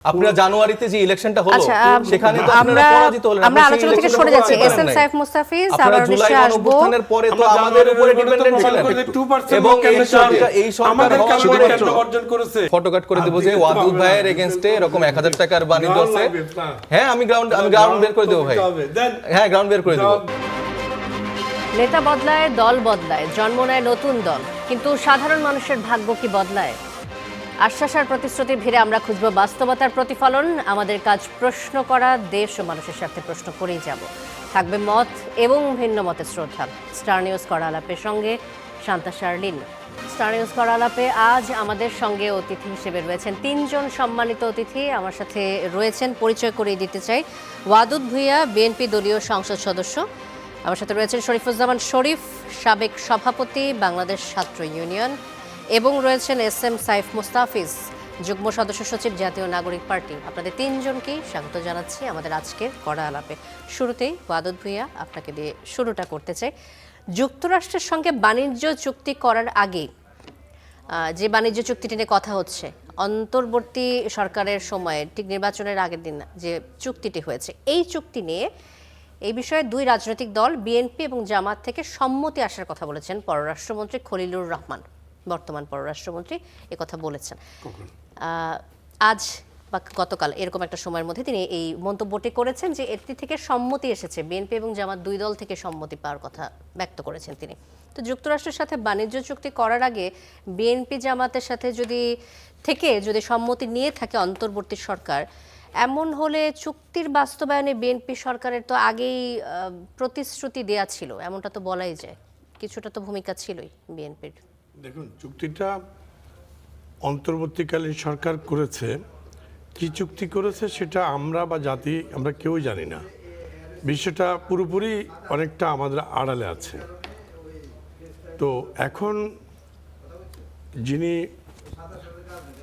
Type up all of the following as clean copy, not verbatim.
আপনারা জানুয়ারিতে যে ইলেকশনটা হলো সেখানে তো আমরা আপনারা পরাজিত হলেন। আমরা আলোচনা থেকে সরে যাচ্ছি। এসএম সাইফ মুস্তাফিজ আবার জুলাই নিশ্চয়ই আসবো। অভ্যুত্থানের পরে তো আমাদের উপরে ডিপেন্ডেন্ট ছিলেন এবং এই সরকার অর্জন করেছে ফটোকাট করে দেব যে ওয়াদুদ ভাইয়ের এগেইনস্টে এরকম 1000 টাকার বাণী চলছে। হ্যাঁ আমি গ্রাউন্ড বের করে দেব ভাই। হ্যাঁ গ্রাউন্ড বের করে দেব। নেতা বদলায়, দল বদলায়, জন্ম নেয় নতুন দল, কিন্তু সাধারণ মানুষের ভাগ্য কি বদলায়? আশ্বাস আর প্রতিশ্রুতির ভিড়ে আমরা খুঁজব বাস্তবতার প্রতিফলন। আমাদের কাজ প্রশ্ন করা, দেশ ও মানুষের স্বার্থে প্রশ্ন করেই যাব। থাকবে মত এবং ভিন্ন মতের শ্রদ্ধা। স্টার নিউজ করা আলাপের সঙ্গে শান্তা শারলিন। স্টার নিউজ করা আলাপে আজ আমাদের সঙ্গে অতিথি হিসেবে রয়েছেন তিনজন সম্মানিত অতিথি। আমার সাথে রয়েছেন, পরিচয় করিয়ে দিতে চাই, ওয়াদুদ ভূঁইয়া, বিএনপি দলীয় সংসদ সদস্য। আমার সাথে রয়েছেন শরীফুজ্জামান শরীফ, সাবেক সভাপতি, বাংলাদেশ ছাত্র ইউনিয়ন, এবং রয়েছেন এসএম সাইফ মুস্তাফিজ, যুগ্ম সদস্য সচিব, জাতীয় নাগরিক পার্টি। আপনাদের তিনজনকেই স্বাগত জানাচ্ছি আমাদের আজকের কড়া আলাপে। শুরুতেই ওয়াদুদ ভূঁইয়া, আপনাকে দিয়ে শুরুটা করতে চাই। যুক্তরাষ্ট্রের সঙ্গে বাণিজ্য চুক্তি করার আগে যে বাণিজ্য চুক্তিটি নিয়ে কথা হচ্ছে, অন্তর্বর্তী সরকারের সময়ে ঠিক নির্বাচনের আগের দিন যে চুক্তিটি হয়েছে, এই চুক্তি নিয়ে এই বিষয়ে দুই রাজনৈতিক দল বিএনপি এবং জামাত থেকে সম্মতি আসার কথা বলেছেন পররাষ্ট্রমন্ত্রী খলিলুর রহমান, বর্তমান পররাষ্ট্রমন্ত্রী একথা বলেছেন। আজ বা গতকাল এরকম একটা সময়ের মধ্যে তিনি এই মন্তব্যটি করেছেন যে এটি থেকে সম্মতি এসেছে, বিএনপি এবং জামাত দুই দল থেকে সম্মতি পাওয়ার কথা ব্যক্ত করেছেন তিনি। তো যুক্তরাষ্ট্রের সাথে বাণিজ্য চুক্তি করার আগে বিএনপি জামাতের সাথে যদি সম্মতি নিয়ে থাকে অন্তর্বর্তী সরকার, এমন হলে চুক্তির বাস্তবায়নে বিএনপি সরকারের তো আগেই প্রতিশ্রুতি দেয়া ছিল, এমনটা তো বলাই যায়, কিছুটা তো ভূমিকা ছিলই বিএনপির। দেখুন, চুক্তিটা অন্তর্বর্তীকালীন সরকার করেছে। কি চুক্তি করেছে সেটা আমরা বা জাতি আমরা কেউই জানি না। বিষয়টা পুরোপুরি অনেকটা আমাদের আড়ালে আছে। তো এখন যিনি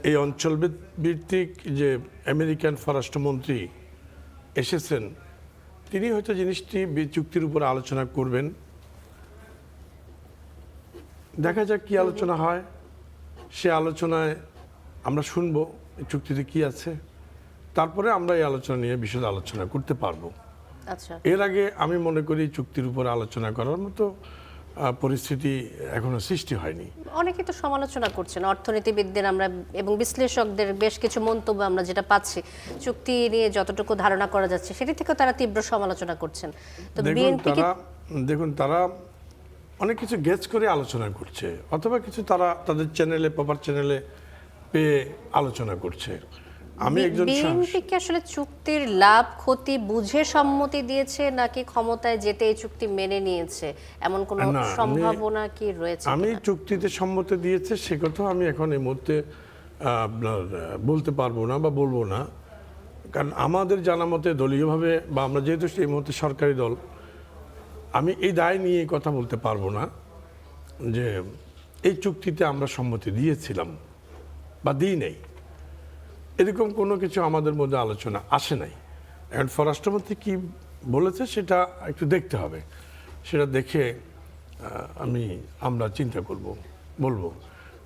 এই অঞ্চল ভিত্তিক যে আমেরিকান পররাষ্ট্রমন্ত্রী এসেছেন, তিনি হয়তো জিনিসটি চুক্তির উপর আলোচনা করবেন। দেখা যাক কি আলোচনা হয়। সে আলোচনায় আমরা শুনবো চুক্তিতে কি আছে, তারপরে আমরা এই আলোচনা নিয়ে বিশদ আলোচনা করতে পারবো। আচ্ছা, এর আগে আমি মনে করি চুক্তির উপর আলোচনা করার মতো পরিস্থিতি এখনো সৃষ্টি হয়নি। অনেকে তো সমালোচনা করছেন, অর্থনীতিবিদদের আমরা এবং বিশ্লেষকদের বেশ কিছু মন্তব্য আমরা যেটা পাচ্ছি, চুক্তি নিয়ে যতটুকু ধারণা করা যাচ্ছে সেটি থেকেও তারা তীব্র সমালোচনা করছেন। তো দেখুন তারা অনেক কিছু গেজ করে আলোচনা করছে, অথবা কিছু তারা তাদের চ্যানেলে, প্রপার চ্যানেলে পেয়ে আলোচনা করছে। আমি একজন বিএনপি কি আসলে চুক্তির লাভ ক্ষতি বুঝে সম্মতি দিয়েছে, নাকি ক্ষমতায় যেতে এই চুক্তি মেনে নিয়েছে, এমন কোনো সম্ভাবনা কি রয়েছে? আমি চুক্তিতে সম্মতি দিয়েছে সে কথা আমি এখন এই মুহূর্তে বলতে পারবো না বা বলবো না, কারণ আমাদের জানা মতে দলীয়ভাবে বা আমরা যেহেতু এই মুহূর্তে সরকারি দল, আমি এই দায় নিয়ে কথা বলতে পারবো না যে এই চুক্তিতে আমরা সম্মতি দিয়েছিলাম বা দিই নাই। এরকম কোনো কিছু আমাদের মধ্যে আলোচনা আসে নাই। এখন পররাষ্ট্রমন্ত্রী কি বলেছে সেটা একটু দেখতে হবে, সেটা দেখে আমরা চিন্তা বলবো।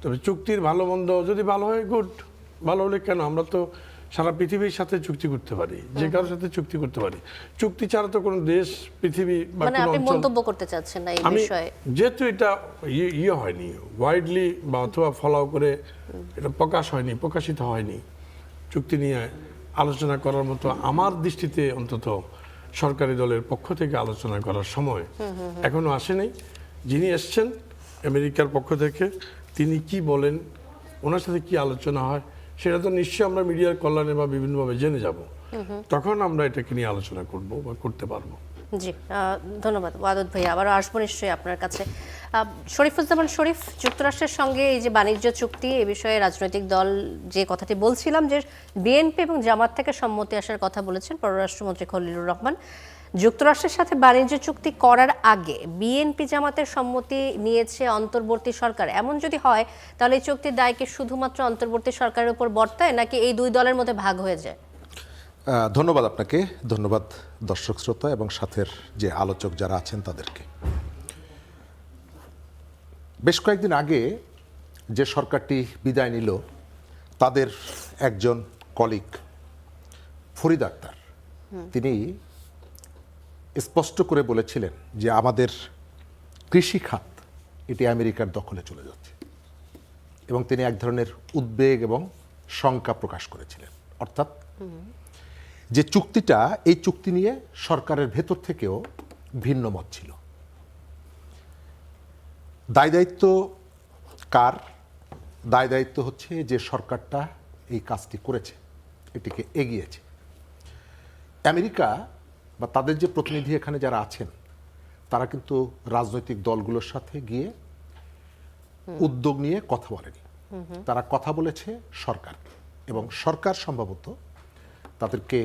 তবে চুক্তির ভালো মন্দ যদি ভালো হয় গুড, ভালো হলে কেন, আমরা তো সারা পৃথিবীর সাথে চুক্তি করতে পারি, যে কারোর সাথে চুক্তি করতে পারি। চুক্তি ছাড়া তো কোনো দেশ, পৃথিবী বা কোনো আপনি অঞ্চল, মন্তব্য করতে চাচ্ছেন না এই বিষয়ে? যেহেতু এটা হয়নি ওয়াইডলি বা অথবা ফলো করে এটা প্রকাশিত হয়নি, চুক্তি নিয়ে আলোচনা করার মতো আমার দৃষ্টিতে অন্তত সরকারি দলের পক্ষ থেকে আলোচনা করার সময় এখনো আসেনি। যিনি এসছেন আমেরিকার পক্ষ থেকে, তিনি কি বলেন, ওনার সাথে কি আলোচনা হয়, সেটা তো নিশ্চয়ই আমরা মিডিয়ার কল্যাণে বা বিভিন্নভাবে জেনে যাব, তখন আমরা এটাকে নিয়ে আলোচনা করব বা করতে পারবো। জি, ধন্যবাদ ওয়াদুদ ভাই, আবারও আসবো নিশ্চয়ই আপনার কাছে। শরীফুজ্জামান শরীফ, যুক্তরাষ্ট্রের সঙ্গে এই যে বাণিজ্য চুক্তি, এ বিষয়ে রাজনৈতিক দল যে কথাটি বলছিলাম যে বিএনপি এবং জামাত থেকে সম্মতি আসার কথা বলেছেন পররাষ্ট্রমন্ত্রী খলিলুর রহমান। যুক্তরাষ্ট্রের সাথে বাণিজ্য চুক্তি করার আগে বিএনপি জামাতের সম্মতি নিয়েছে অন্তর্বর্তী সরকার, এমন যদি হয় তাহলে এই চুক্তির দায় কি শুধুমাত্র অন্তর্বর্তী সরকারের উপর বর্তায়, নাকি এই দুই দলের মধ্যে ভাগ হয়ে যায়? ধন্যবাদ আপনাকে, ধন্যবাদ দর্শক শ্রোতা এবং সাথের যে আলোচক যারা আছেন তাদেরকে। বেশ কয়েকদিন আগে যে সরকারটি বিদায় নিল, তাদের একজন কলিগ ফরিদ আক্তার তিনি স্পষ্ট করে বলেছিলেন যে আমাদের কৃষি খাত এটি আমেরিকার দখলে চলে যাচ্ছে, এবং তিনি এক ধরনের উদ্বেগ এবং শঙ্কা প্রকাশ করেছিলেন। অর্থাৎ যে চুক্তিটা, এই চুক্তি নিয়ে সরকারের ভেতর থেকেও ভিন্ন মত ছিল। দায় দায়িত্ব কার? দায় দায়িত্ব হচ্ছে যে সরকারটা এই কাজটি করেছে, এটিকে এগিয়েছে। আমেরিকা বা তাদের যে প্রতিনিধি এখানে যারা আছেন, তারা কিন্তু রাজনৈতিক দলগুলোর সাথে গিয়ে উদ্যোগ নিয়ে কথা বলেনি। তারা কথা বলেছে সরকার, এবং সরকার সম্ভবত তাদেরকে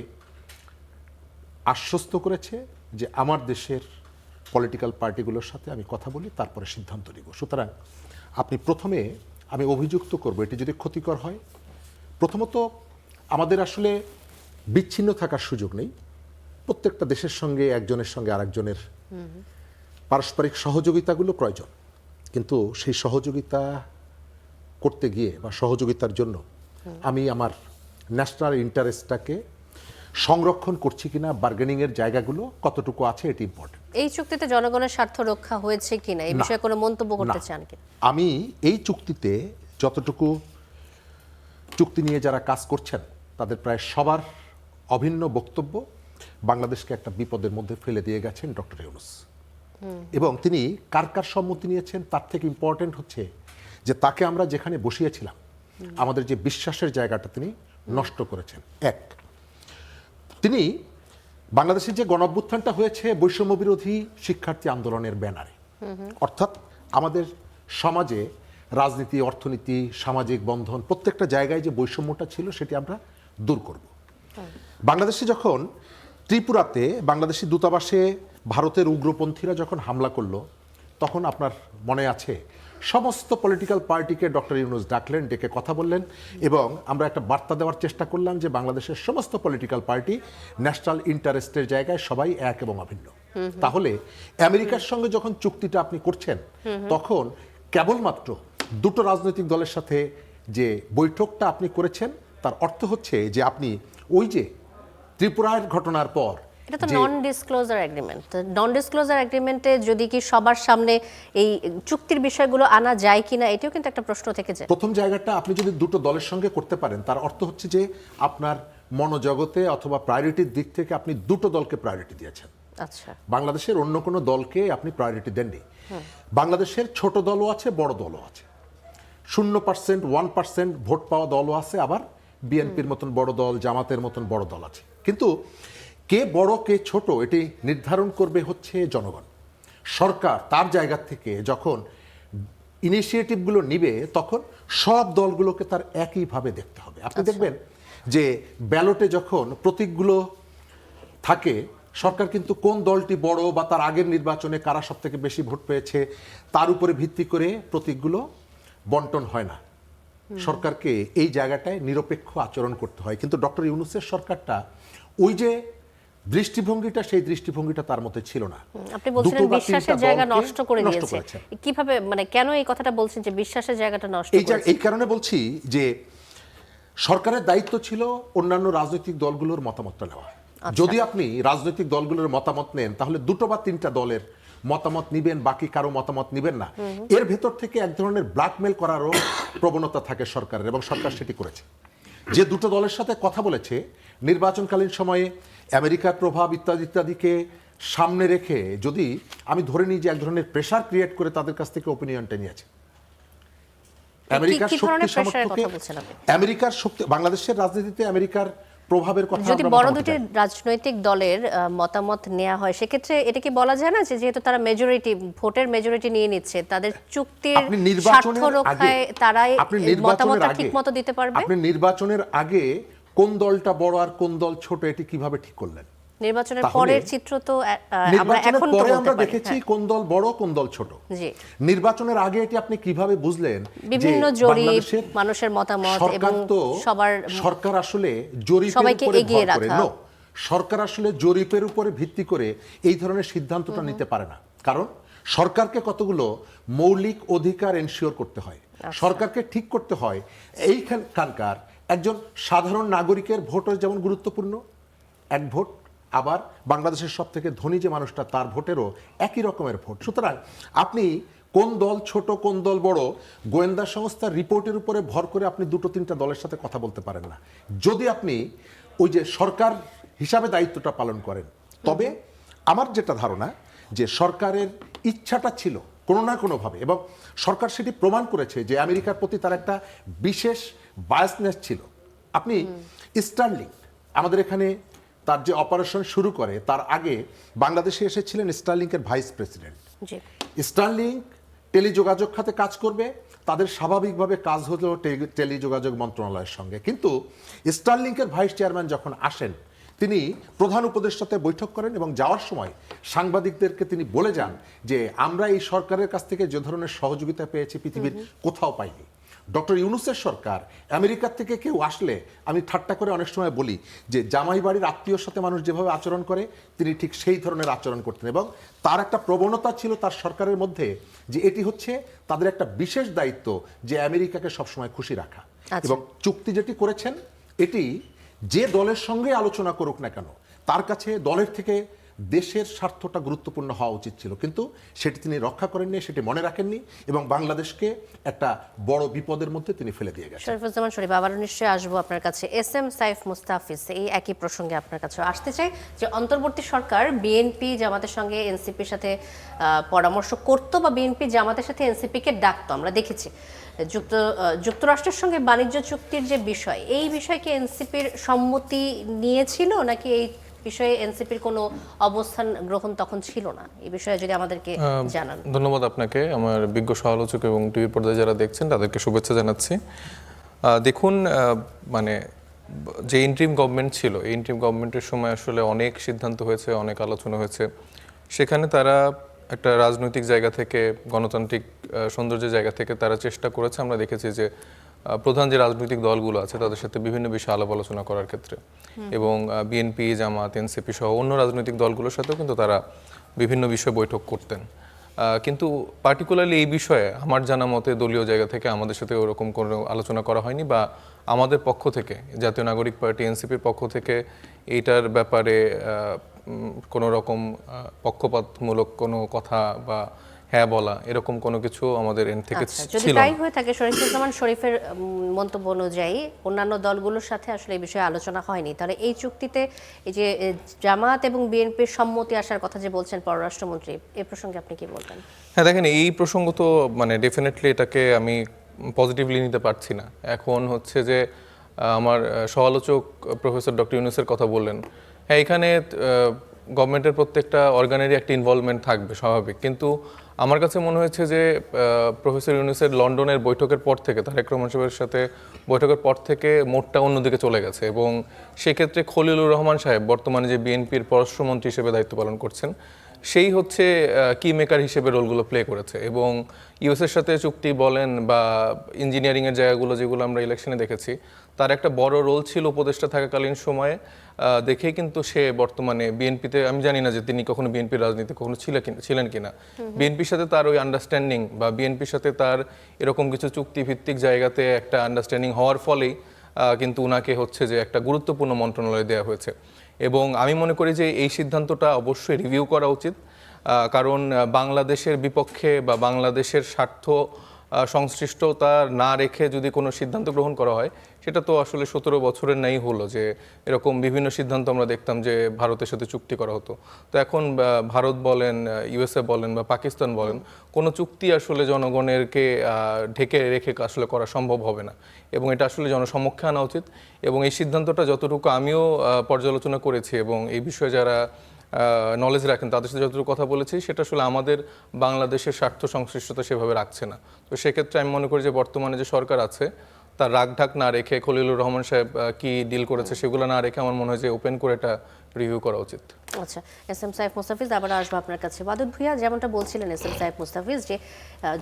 আশ্বস্ত করেছে যে আমার দেশের পলিটিক্যাল পার্টিগুলোর সাথে আমি কথা বলি, তারপরে সিদ্ধান্ত নিব। সুতরাং আপনি প্রথমে, আমি অভিযুক্ত করব এটি যদি ক্ষতিকর হয়, প্রথমত আমাদের আসলে বিচ্ছিন্ন থাকার সুযোগ নেই। প্রত্যেকটা দেশের সঙ্গে একজনের সঙ্গে আরেকজনের পারস্পরিক সহযোগিতাগুলো প্রয়োজন, কিন্তু সেই সহযোগিতা করতে গিয়ে বা সহযোগিতার জন্য আমি আমার ন্যাশনাল ইন্টারেস্টটাকে সংরক্ষণ করছি কিনা, বার্গেনিংয়ের জায়গাগুলো কতটুকু আছে, এটি ইম্পর্টেন্ট। এই চুক্তিতে জনগণের স্বার্থ রক্ষা হয়েছে কিনা এই বিষয়ে কোনো মন্তব্য করতে চান কি? আমি এই চুক্তিতে যতটুকু, চুক্তি নিয়ে যারা কাজ করছেন তাদের প্রায় সবার অভিন্ন বক্তব্য বাংলাদেশকে একটা বিপদের মধ্যে ফেলে দিয়ে গেছেন ডক্টর ইউনূস। এবং তিনি কার কার সম্মতি নিয়েছেন তার থেকে ইম্পর্টেন্ট হচ্ছে যে তাকে আমরা যেখানে বসিয়েছিলাম, আমাদের যে বিশ্বাসের জায়গাটা তিনি নষ্ট করেছেন। এক, তিনি বাংলাদেশের যে গণঅভ্যুত্থানটা হয়েছে বৈষম্য বিরোধী শিক্ষার্থী আন্দোলনের ব্যানারে, অর্থাৎ আমাদের সমাজে রাজনীতি, অর্থনীতি, সামাজিক বন্ধন, প্রত্যেকটা জায়গায় যে বৈষম্যটা ছিল সেটি আমরা দূর করব। বাংলাদেশে যখন ত্রিপুরাতে বাংলাদেশি দূতাবাসে ভারতের উগ্রপন্থীরা যখন হামলা করলো, তখন আপনার মনে আছে সমস্ত পলিটিক্যাল পার্টিকে ডক্টর ইউনূস ডাকলেন, ডেকে কথা বললেন, এবং আমরা একটা বার্তা দেওয়ার চেষ্টা করলাম যে বাংলাদেশের সমস্ত পলিটিক্যাল পার্টি ন্যাশনাল ইন্টারেস্টের জায়গায় সবাই এক এবং অভিন্ন। তাহলে আমেরিকার সঙ্গে যখন চুক্তিটা আপনি করছেন, তখন কেবলমাত্র দুটো রাজনৈতিক দলের সাথে যে বৈঠকটা আপনি করেছেন, তার অর্থ হচ্ছে যে আপনি ওই যে ত্রিপুরার ঘটনার পর, এটা তো non disclosure agreement. Non disclosure এগ্রিমেন্টে যদি কি সবার সামনে এই চুক্তির বিষয়গুলো আনা যায় কিনা, এটাও কিন্তু একটা প্রশ্ন থেকে যায়। প্রথম জায়গাটা আপনি যদি দুটো দলের সঙ্গে করতে পারেন, তার অর্থ হচ্ছে যে আপনার মনোজগতে অথবা প্রায়োরিটির দিক থেকে আপনি দুটো দলকে প্রায়োরিটি দিয়েছেন। আচ্ছা, বাংলাদেশের অন্য কোনো দলকে আপনি প্রায়োরিটি দেননি। বাংলাদেশের ছোট দলও আছে, বড় দলও আছে, 0% 1% ভোট পাওয়া দলও আছে, আবার বিএনপির মতন বড় দল, জামাতের মতন বড় দল আছে। কিন্তু কে বড় কে ছোট এটি নির্ধারণ করবে হচ্ছে জনগণ। সরকার তার জায়গা থেকে যখন ইনিশিয়েটিভগুলো নিবে, তখন সব দলগুলোকে তার একইভাবে দেখতে হবে। আপনি দেখবেন যে ব্যালটে যখন প্রতীকগুলো থাকে, সরকার কিন্তু কোন দলটি বড় বা তার আগের নির্বাচনে কারা সব থেকে বেশি ভোট পেয়েছে তার উপরে ভিত্তি করে প্রতীকগুলো বন্টন হয় না। সরকারকে এই জায়গাটায় নিরপেক্ষ আচরণ করতে হয়। কিন্তু ডক্টর ইউনূসের সরকারটা ওই যে দৃষ্টিভঙ্গিটা, সেই দৃষ্টিভঙ্গিটা তার মধ্যে ছিল না। আপনি বলছেন বিশ্বাসের জায়গা নষ্ট করে দিয়েছে। কিভাবে, মানে কেন এই কথাটা বলছেন যে বিশ্বাসের জায়গাটা নষ্ট করেছে? এই কারণে বলছি যে সরকারের দায়িত্ব ছিল অন্যান্য রাজনৈতিক দলগুলোর মতামতটা নেওয়া। যদি আপনি রাজনৈতিক দলগুলোর মতামত নেন, তাহলে দুটো বা তিনটা দলের মতামত নিবেন, বাকি কারো মতামত নিবেন না। এর ভেতর থেকে এক ধরনের ব্ল্যাকমেল করারও প্রবণতা থাকে সরকারের, এবং সরকার সেটি করেছে। যে দুটো দলের সাথে কথা বলেছে নির্বাচনকালীন সময়ে আমেরিকার প্রভাব ইত্যাদি ইত্যাদিকে সামনে রেখে, যদি আমি ধরে নিই যে এক ধরনের প্রেসার ক্রিয়েট করে তাদের কাছ থেকে ওপিনিয়নটা নিয়েছে। আমেরিকার শক্তি সামর্থ্যকে, আমেরিকার শক্তি, বাংলাদেশের রাজনীতিতে আমেরিকার প্রভাবের কথা যদি বড় দুটি রাজনৈতিক দলের মতামত নেওয়া হয়, সেক্ষেত্রে এটা কি বলা যায় না যে যেহেতু তারা মেজরিটি, ভোটের মেজরিটি নিয়ে নিচ্ছে, তাদের চুক্তির স্বার্থ রক্ষায় তারাই মতামতটা ঠিকমতো দিতে পারবে? আপনি নির্বাচনের আগে কোন দলটা বড় আর কোন দল ছোট এটি কিভাবে ঠিক করলেন? নির্বাচনের পরের চিত্র তো আমরা এখন তো আমরা দেখেছি কোন দল বড় কোন দল ছোট। জি, নির্বাচনের আগে এটি আপনি কিভাবে বুঝলেন? বিভিন্ন জরিপ, মানুষের মতামত, এবং সরকার আসলে জরিপের উপরে ভর করে না, সরকার আসলে জরিপের উপরে ভিত্তি করে এই ধরনের সিদ্ধান্তটা নিতে পারে না। কারণ সরকারকে মৌলিক অধিকার এনশিওর করতে হয়, সরকারকে ঠিক করতে হয় এইখানকার একজন সাধারণ নাগরিকের ভোটও যেমন গুরুত্বপূর্ণ, এক ভোট, আবার বাংলাদেশের সব থেকে ধনী যে মানুষটা তার ভোটেরও একই রকমের ভোট। সুতরাং আপনি কোন দল ছোট কোন দল বড় গোয়েন্দা সংস্থার রিপোর্টের উপরে ভর করে আপনি দুটো তিনটা দলের সাথে কথা বলতে পারেন না। যদি আপনি ওই যে সরকার হিসাবে দায়িত্বটা পালন করেন, তবে আমার যেটা ধারণা যে সরকারের ইচ্ছাটা ছিল কোনো না কোনোভাবে, এবং সরকার সেটি প্রমাণ করেছে যে আমেরিকার প্রতি তার একটা বিশেষ বায়াসনেস ছিল। আপনি স্টারলিংক আমাদের এখানে তার যে অপারেশন শুরু করে তার আগে বাংলাদেশে এসেছিলেন স্টারলিংকের ভাইস প্রেসিডেন্ট। জি। স্টারলিংক টেলিযোগাযোগ খাতে কাজ করবে, তাদের স্বাভাবিকভাবে কাজ হলো টেলিযোগাযোগ মন্ত্রণালয়ের সঙ্গে। কিন্তু স্টারলিংকের ভাইস চেয়ারম্যান যখন আসেন, তিনি প্রধান উপদেষ্টাতে বৈঠক করেন এবং যাওয়ার সময় সাংবাদিকদেরকে তিনি বলে যান যে আমরা এই সরকারের কাছ থেকে যে ধরনের সহযোগিতা পেয়েছি পৃথিবীর কোথাও পাইনি। ডক্টর ইউনূসের সরকার আমেরিকার থেকে কেউ আসলে আমি ঠাট্টা করে অনেক সময় বলি যে জামাই বাড়ির আত্মীয়র সাথে মানুষ যেভাবে আচরণ করে তিনি ঠিক সেই ধরনের আচরণ করতেন, এবং তার একটা প্রবণতা ছিল তার সরকারের মধ্যে যে এটি হচ্ছে তাদের একটা বিশেষ দায়িত্ব যে আমেরিকাকে সবসময় খুশি রাখা। এবং চুক্তি যেটি করেছেন এটি যে দলের সঙ্গে আলোচনা করুক না কেন তার কাছে দলের থেকে দেশের স্বার্থটা গুরুত্বপূর্ণ হওয়া উচিত ছিল, কিন্তু সেটি তিনি রক্ষা করেননি, সেটি মনে রাখেননি এবং বাংলাদেশকে একটা বড় বিপদের মধ্যে তিনি ফেলে দিয়ে গেছেন। শরীফুজ্জামান শরীফ, আবারও নিশ্চয়ই আসবো আপনার কাছে। SM সাইফ মুস্তাফিজ, এই একই প্রসঙ্গে আপনার কাছে আসতে চাই যে অন্তর্বর্তী সরকার বিএনপি জামাতের সঙ্গে এনসিপির সাথে পরামর্শ করত বা বিএনপি জামাতের সাথে এনসিপিকে ডাকতো, আমরা দেখেছি। যুক্তরাষ্ট্রের সঙ্গে বাণিজ্য চুক্তির যে বিষয়, এই বিষয়কে এনসিপির সম্মতি নিয়েছিল নাকি এই বিষয়ে এনসিপির কোনো অবস্থান গ্রহণ তখন ছিল না? এই বিষয়ে যদি আমাদেরকে জানান। ধন্যবাদ আপনাকে, আমার বিজ্ঞ সমালোচক এবং টিভি পর্দায় যারা দেখছেন তাদেরকে শুভেচ্ছা জানাচ্ছি। দেখুন, মানে যে ইন্টারিম গভর্নমেন্ট ছিল, এই ইন্টারিম গভর্নমেন্টের সময় আসলে অনেক সিদ্ধান্ত হয়েছে, অনেক আলোচনা হয়েছে। সেখানে তারা একটা রাজনৈতিক জায়গা থেকে, গণতান্ত্রিক সৌন্দর্যের জায়গা থেকে তারা চেষ্টা করেছে। আমরা দেখেছি যে প্রধান যে রাজনৈতিক দলগুলো আছে তাদের সাথে বিভিন্ন বিষয়ে আলাপ আলোচনা করার ক্ষেত্রে, এবং বিএনপি, জামাত, এনসিপি সহ অন্য রাজনৈতিক দলগুলোর সাথেও কিন্তু তারা বিভিন্ন বিষয়ে বৈঠক করতেন। কিন্তু পার্টিকুলারলি এই বিষয়ে আমার জানা মতে দলীয় জায়গা থেকে আমাদের সাথে ওরকম কোনো আলোচনা করা হয়নি, বা আমাদের পক্ষ থেকে, জাতীয় নাগরিক পার্টি এনসিপির পক্ষ থেকে এইটার ব্যাপারে কোনো রকম পক্ষপাতমূলক কোনো কথা বা হ্যাঁ বলা এরকম কোনো কিছু আমাদের এন থেকে যদি ছিল। তাই হয়ে থাকে, শরীফুজ্জামান শরীফের মন্তব্য অনুযায়ী অন্যান্য দলগুলোর সাথে আসলে এই বিষয়ে আলোচনা হয়নি, তাহলে এই চুক্তিতে এই যে জামাত এবং বিএনপির সম্মতি আসার কথা যে বলছেন পররাষ্ট্রমন্ত্রী, এ প্রসঙ্গে আপনি কি বলবেন? হ্যাঁ, দেখেন, এই প্রসঙ্গ তো মানে ডেফিনেটলি এটাকে আমি পজিটিভলি নিতে পারছি না। এখন হচ্ছে যে আমার সমালোচক প্রফেসর ডক্টর ইউনূসের কথা বললেন, হ্যাঁ, এখানে গভর্নমেন্টের প্রত্যেকটা অর্গানেরই একটা ইনভলভমেন্ট থাকবে, স্বাভাবিক। কিন্তু আমার কাছে মনে হয়েছে যে প্রফেসর ইউনূসের লন্ডনের বৈঠকের পর থেকে, তারেক রহমান সাহেবের সাথে বৈঠকের পর থেকে মোডটা অন্যদিকে চলে গেছে, এবং সেক্ষেত্রে খলিলুর রহমান সাহেব বর্তমানে যে বিএনপির পররাষ্ট্রমন্ত্রী হিসেবে দায়িত্ব পালন করছেন, সেই হচ্ছে কি মেকার হিসেবে রোলগুলো প্লে করেছে। এবং ইউএসের সাথে চুক্তি বলেন বা ইঞ্জিনিয়ারিংয়ের জায়গাগুলো যেগুলো আমরা ইলেকশনে দেখেছি, তার একটা বড় রোল ছিল উপদেষ্টা থাকাকালীন সময়ে। দেখে কিন্তু সে বর্তমানে বিএনপিতে, আমি জানি না যে তিনি কখনো বিএনপির রাজনীতি কখনো ছিলেন কিনা, বিএনপির সাথে তার ওই আন্ডারস্ট্যান্ডিং বা বিএনপির সাথে তার এরকম কিছু চুক্তিভিত্তিক জায়গাতে একটা আন্ডারস্ট্যান্ডিং হওয়ার ফলেই কিন্তু উনাকে হচ্ছে যে একটা গুরুত্বপূর্ণ মন্ত্রণালয় দেওয়া হয়েছে। এবং আমি মনে করি যে এই সিদ্ধান্তটা অবশ্যই রিভিউ করা উচিত, কারণ বাংলাদেশের বিপক্ষে বা বাংলাদেশের স্বার্থ সংশ্লিষ্টতা না রেখে যদি কোনো সিদ্ধান্ত গ্রহণ করা হয়, সেটা তো আসলে 17 বছরের নাই হলো যে এরকম বিভিন্ন সিদ্ধান্ত আমরা দেখতাম যে ভারতের সাথে চুক্তি করা হতো। তো এখন ভারত বলেন, ইউএসএ বলেন বা পাকিস্তান বলেন, কোনো চুক্তি আসলে জনগণেরকে ঢেকে রেখে আসলে করা সম্ভব হবে না, এবং এটা আসলে জনসমক্ষে আনা উচিত। এবং এই সিদ্ধান্তটা যতটুকু আমিও পর্যালোচনা করেছি এবং এই বিষয়ে যারা নলেজ রাখেন তাদের সাথে যতটুকু কথা বলেছি, সেটা আসলে আমাদের বাংলাদেশের স্বার্থ সংশ্লিষ্টতা সেভাবে রাখছে না। তো সেক্ষেত্রে আমি মনে করি যে বর্তমানে যে সরকার আছে তার রাগঢাক না রেখে, খলিলুর রহমান সাহেব কি ডিল করেছে সেগুলো না রেখে আমার মনে হয় যে ওপেন করে এটা রিভিউ করা উচিত। আচ্ছা, SM সাইফ মুস্তাফিজ, আবার আসবো আপনার কাছে। ওয়াদুদ ভূঁইয়া, যেমনটা বলছিলেন SM সাইফ মুস্তাফিজ, যে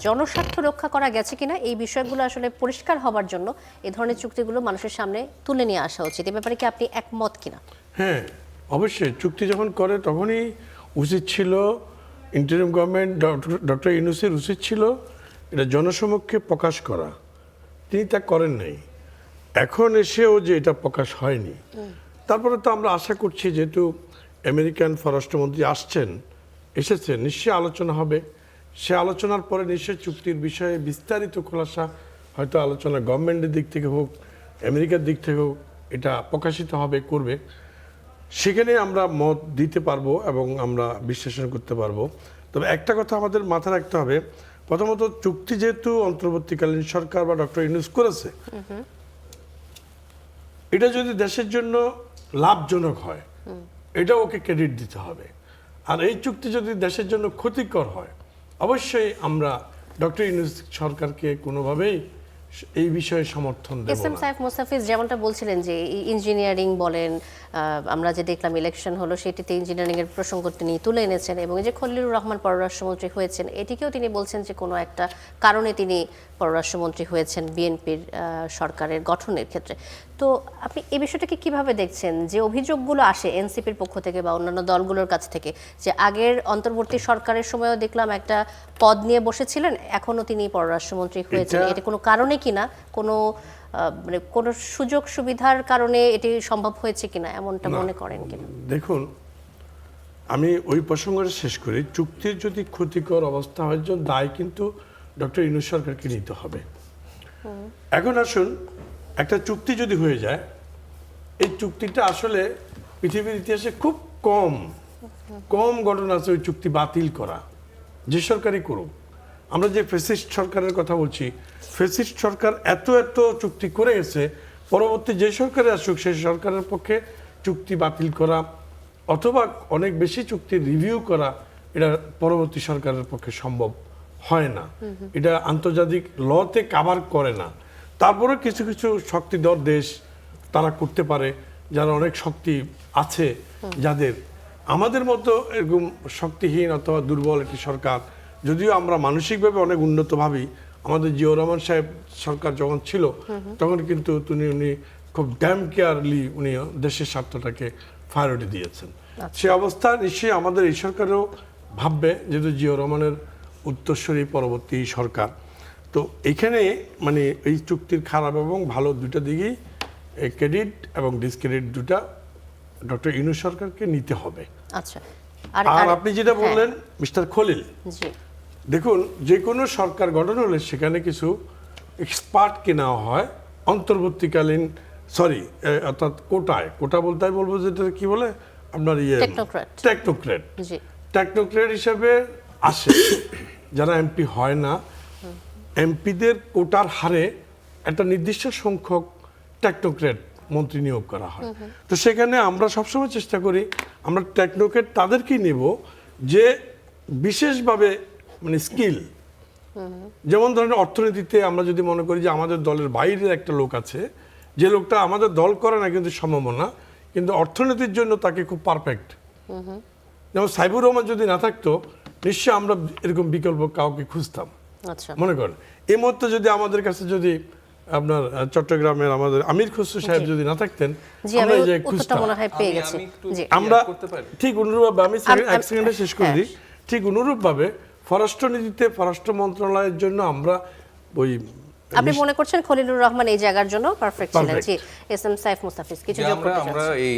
জনস্বার্থ রক্ষা করা গেছে কিনা এই বিষয়গুলো আসলে পরিষ্কার হবার জন্য এই ধরনের চুক্তিগুলো মানুষের সামনে তুলে নিয়ে আসা উচিত। এ ব্যাপারে কি আপনি একমত কিনা? হ্যাঁ, অবশ্যই। চুক্তি যখন করে তখনই উচিত ছিল, ইন্টারিম গভর্নমেন্ট ডক্টর ইউনূসের উচিত ছিল এটা জনসমক্ষে প্রকাশ করা। তিনি তা করেন নাই। এখন এসেও যে এটা প্রকাশ হয়নি, তারপরে তো আমরা আশা করছি যেহেতু আমেরিকান পররাষ্ট্রমন্ত্রী এসেছেন, নিশ্চয়ই আলোচনা হবে। সে আলোচনার পরে নিশ্চয়ই চুক্তির বিষয়ে বিস্তারিত খোলাসা হয়তো আলোচনা গভর্নমেন্টের দিক থেকে হোক, আমেরিকার দিক থেকে হোক, এটা প্রকাশিত করবে। সেখানে আমরা মত দিতে পারবো এবং আমরা বিশ্লেষণ করতে পারবো। তবে একটা কথা আমাদের মাথায় রাখতে হবে, প্রথমত চুক্তি যেহেতু অন্তর্বর্তীকালীন সরকার বা ডক্টর ইউনূস করেছে, এটা যদি দেশের জন্য লাভজনক হয়, এটা ওকে ক্রেডিট দিতে হবে। আর এই চুক্তি যদি দেশের জন্য ক্ষতিকর হয়, অবশ্যই আমরা ডক্টর ইউনূস সরকারকে কোনোভাবেই এই বিষয়ে সমর্থন দেব এস এম না। সাইফ মুস্তাফিজ যেমনটা বলছিলেন যে ইঞ্জিনিয়ারিং বলেন, আমরা যে দেখলাম ইলেকশন হলো সেটিতে ইঞ্জিনিয়ারিং এর প্রসঙ্গ তিনি তুলে এনেছেন, এবং এই যে খলিলুর রহমান পররাষ্ট্রমন্ত্রী হয়েছেন, এটিকেও তিনি বলছেন যে কোনো একটা কারণে তিনি পররাষ্ট্রমন্ত্রী হয়েছেন বিএনপির সরকারের গঠনের ক্ষেত্রে। তো আপনি এই বিষয়টাকে কিভাবে দেখছেন, যে অভিযোগগুলো আসে এনসিপির পক্ষ থেকে বা অন্যান্য দলগুলোর কাছ থেকে, যে আগের অন্তর্বর্তী সরকারের সময়ও দেখলাম একটা পদ নিয়ে বসেছিলেন, এখনো তিনি পররাষ্ট্রমন্ত্রী হয়েছেন, এটা কোনো কারণে কিনা, কোনো মানে কোনো সুযোগ সুবিধার কারণে এটি সম্ভব হয়েছে কিনা, এমনটা মনে করেন কিনা? দেখুন, আমি ওই প্রসঙ্গটা শেষ করি। চুক্তির যদি ক্ষতিকর অবস্থা হয়, জন্য দায় কিন্তু ডক্টর ইউনূস সরকারকে নিতে হবে। এখন আসুন, একটা চুক্তি যদি হয়ে যায়, এই চুক্তিটা আসলে পৃথিবীর ইতিহাসে খুব কম ঘটনা আছে ওই চুক্তি বাতিল করা, যে সরকারই করুক। আমরা যে ফ্যাসিস্ট সরকারের কথা বলছি, ফ্যাসিস্ট সরকার এত চুক্তি করে গেছে, পরবর্তী যে সরকারে আসুক সেই সরকারের পক্ষে চুক্তি বাতিল করা অথবা অনেক বেশি চুক্তি রিভিউ করা, এটা পরবর্তী সরকারের পক্ষে সম্ভব হয় না। এটা আন্তর্জাতিক লতে কাভার করে না। তারপরে কিছু কিছু শক্তিধর দেশ তারা করতে পারে, যারা অনেক শক্তি আছে, যাদের আমাদের মতো এরকম শক্তিহীন অথবা দুর্বল একটি সরকার, যদিও আমরা মানসিকভাবে অনেক উন্নত ভাবি। আমাদের জিয়াউর রহমান সাহেব সরকার যখন ছিল, তখন কিন্তু উনি খুব ড্যাম কেয়ারলি উনি দেশের স্বার্থটাকে প্রায়োরিটি দিয়েছেন। সে অবস্থা নিশ্চয়ই আমাদের এই সরকারও ভাববে, যেহেতু জিয়াউর রহমানের উত্তরসূরি পরবর্তী সরকার। তো এখানে মানে এই চুক্তির খারাপ এবং ভালো দুটো দিকেই ক্রেডিট এবং ডিসক্রেডিট দুটা ডক্টর ইউনূস সরকারকে নিতে হবে। আচ্ছা, আর আপনি যেটা বললেন মিস্টার খলিল, জি, দেখুন, যে কোনো সরকার গঠন হলে সেখানে কিছু এক্সপার্টকে নেওয়া হয় অন্তর্বর্তীকালীন, অর্থাৎ কোটা বলতে আমি বলবো যেটা কি বলে আপনার টেকনোক্রেট হিসেবে আসে, যারা এমপি হয় না। এমপিদের কোটার হারে একটা নির্দিষ্ট সংখ্যক টেকনোক্রেট মন্ত্রী নিয়োগ করা হয়। তো সেখানে আমরা সবসময় চেষ্টা করি আমরা টেকনোক্রেট তাদেরকেই নেব যে বিশেষভাবে মানে স্কিল, যেমন ধরেন অর্থনীতিতে আমরা যদি মনে করি যে আমাদের দলের বাইরের একটা লোক আছে, যে লোকটা আমাদের দল করে না কিন্তু সম্ভাবনা, কিন্তু অর্থনীতির জন্য তাকে খুব পারফেক্ট, যেমন সাইবুর রহমান যদি না থাকতো, নিশ্চয়ই আমরা এরকম বিকল্প কাউকে খুঁজতাম। মনে করেন এই মুহূর্তে যদি আমাদের কাছে যদি আপনার চট্টগ্রামের আমাদের আমির খসরু সাহেব যদি না থাকতেন, আমরা এই যে খুঁজতাম। আমরা ঠিক অনুরূপভাবে, আমি এক সেকেন্ডে শেষ করে দিই, ঠিক অনুরূপভাবে পররাষ্ট্রনীতিতে পররাষ্ট্র মন্ত্রণালয়ের জন্য আমরা ওই, আপনি মনে করছেন খলিলুর রহমান এই জায়গার জন্য পারফেক্ট ছিলেন? জি, এস এম সাইফ মুস্তাফিজ কিছু যোগ করতে চাচ্ছেন? আমরা এই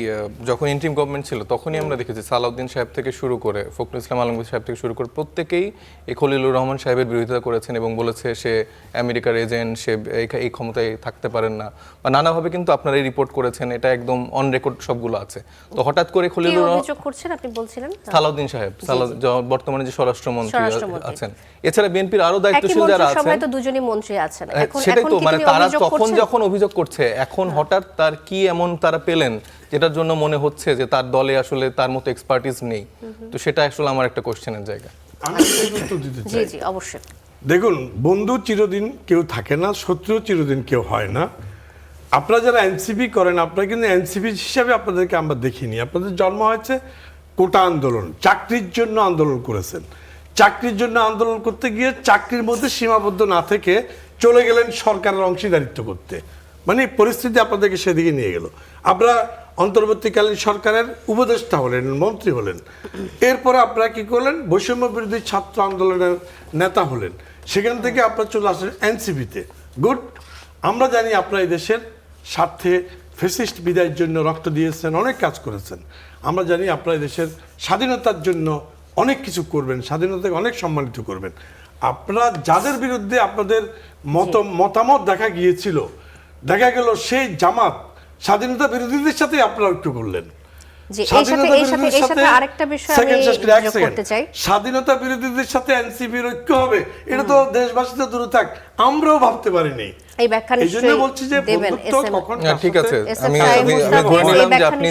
যখন ইন্টিম গভর্নমেন্ট ছিল তখনই আমরা দেখেছি সালাউদ্দিন সাহেব থেকে শুরু করে ফখরুল ইসলাম আলমগীর সাহেব থেকে শুরু করে প্রত্যেকেই এই খলিলুর রহমান সাহেবের বিরোধিতা করেছেন এবং বলেছে সে আমেরিকার এজেন্ট, সে এই ক্ষমতায় থাকতে পারেন না, বা নানাভাবে কিন্তু আপনারা এই রিপোর্ট করেছেন, এটা একদম অন রেকর্ড সবগুলো আছে। তো হঠাৎ করে খলিলুর রহমান অভিযোগ করছেন, আপনি বলছিলেন সালাউদ্দিন সাহেব, বর্তমানে যে স্বরাষ্ট্রমন্ত্রী আছেন, এছাড়া বিএনপির আরো দায়িত্বশীল যারা আছেন, সময় তো দুজনই মন্ত্রী আছেন, সেটাই তো মানে তারা তখন যখন অভিযোগ করছে, এখন হঠাৎ তার কি এমন তারা পেলেন যেটার জন্য মনে হচ্ছে যে তার দলে আসলে তার মতো এক্সপার্টিস নেই? তো সেটা আসলে আমার একটা কোশ্চেনের জায়গা। আমি উত্তর দিতে চাই। জি জি, অবশ্যই। দেখুন, বন্ধু চিরদিন কেউ থাকে না, শত্রু চিরদিন কেউ হয় না। আপনারা যারা এনসিপি করেন, আপনারা কিন্তু এনসিপি হিসাবে আপনাদেরকে আমরা দেখিনি। আপনাদের জন্ম হয়েছে কোটা আন্দোলন, চাকরির জন্য আন্দোলন করেছেন। চাকরির জন্য আন্দোলন করতে গিয়ে চাকরির মধ্যে সীমাবদ্ধ না থেকে চলে গেলেন সরকারের অংশীদারিত্ব করতে, মানে পরিস্থিতি আপনাদেরকে সেদিকে নিয়ে গেল। আপনারা অন্তর্বর্তীকালীন সরকারের উপদেষ্টা হলেন, মন্ত্রী হলেন, এরপরে আপনারা কি করলেন, বৈষম্য বিরোধী ছাত্র আন্দোলনের নেতা হলেন, সেখান থেকে আপনারা চলে আসলেন এনসিপিতে। গুড, আমরা জানি আপনারা এই দেশের স্বার্থে ফ্যাসিস্ট বিদায়ের জন্য রক্ত দিয়েছেন, অনেক কাজ করেছেন। আমরা জানি আপনারা দেশের স্বাধীনতার জন্য অনেক কিছু করবেন, স্বাধীনতাকে অনেক সম্মানিত করবেন। আপনারা যাদের বিরুদ্ধে আপনাদের মতামত দেখা গিয়েছিল, দেখা গেল সেই জামাত স্বাধীনতা বিরোধীদের সাথে আপনারা ঐক্য করলেন। জি, এই সাথে আরেকটা বিষয় আমি যোগ করতে চাই। স্বাধীনতা বিরোধীদের সাথে এনসিপির ঐক্য হবে, এটা তো দেশবাসী তো দূরে থাক, আমরাও ভাবতে পারিনি। এই ব্যাখ্যা নিশ্চয়ই বলছি যে দেবেন। ঠিক আছে, আমি ধরে নিলাম যে আপনি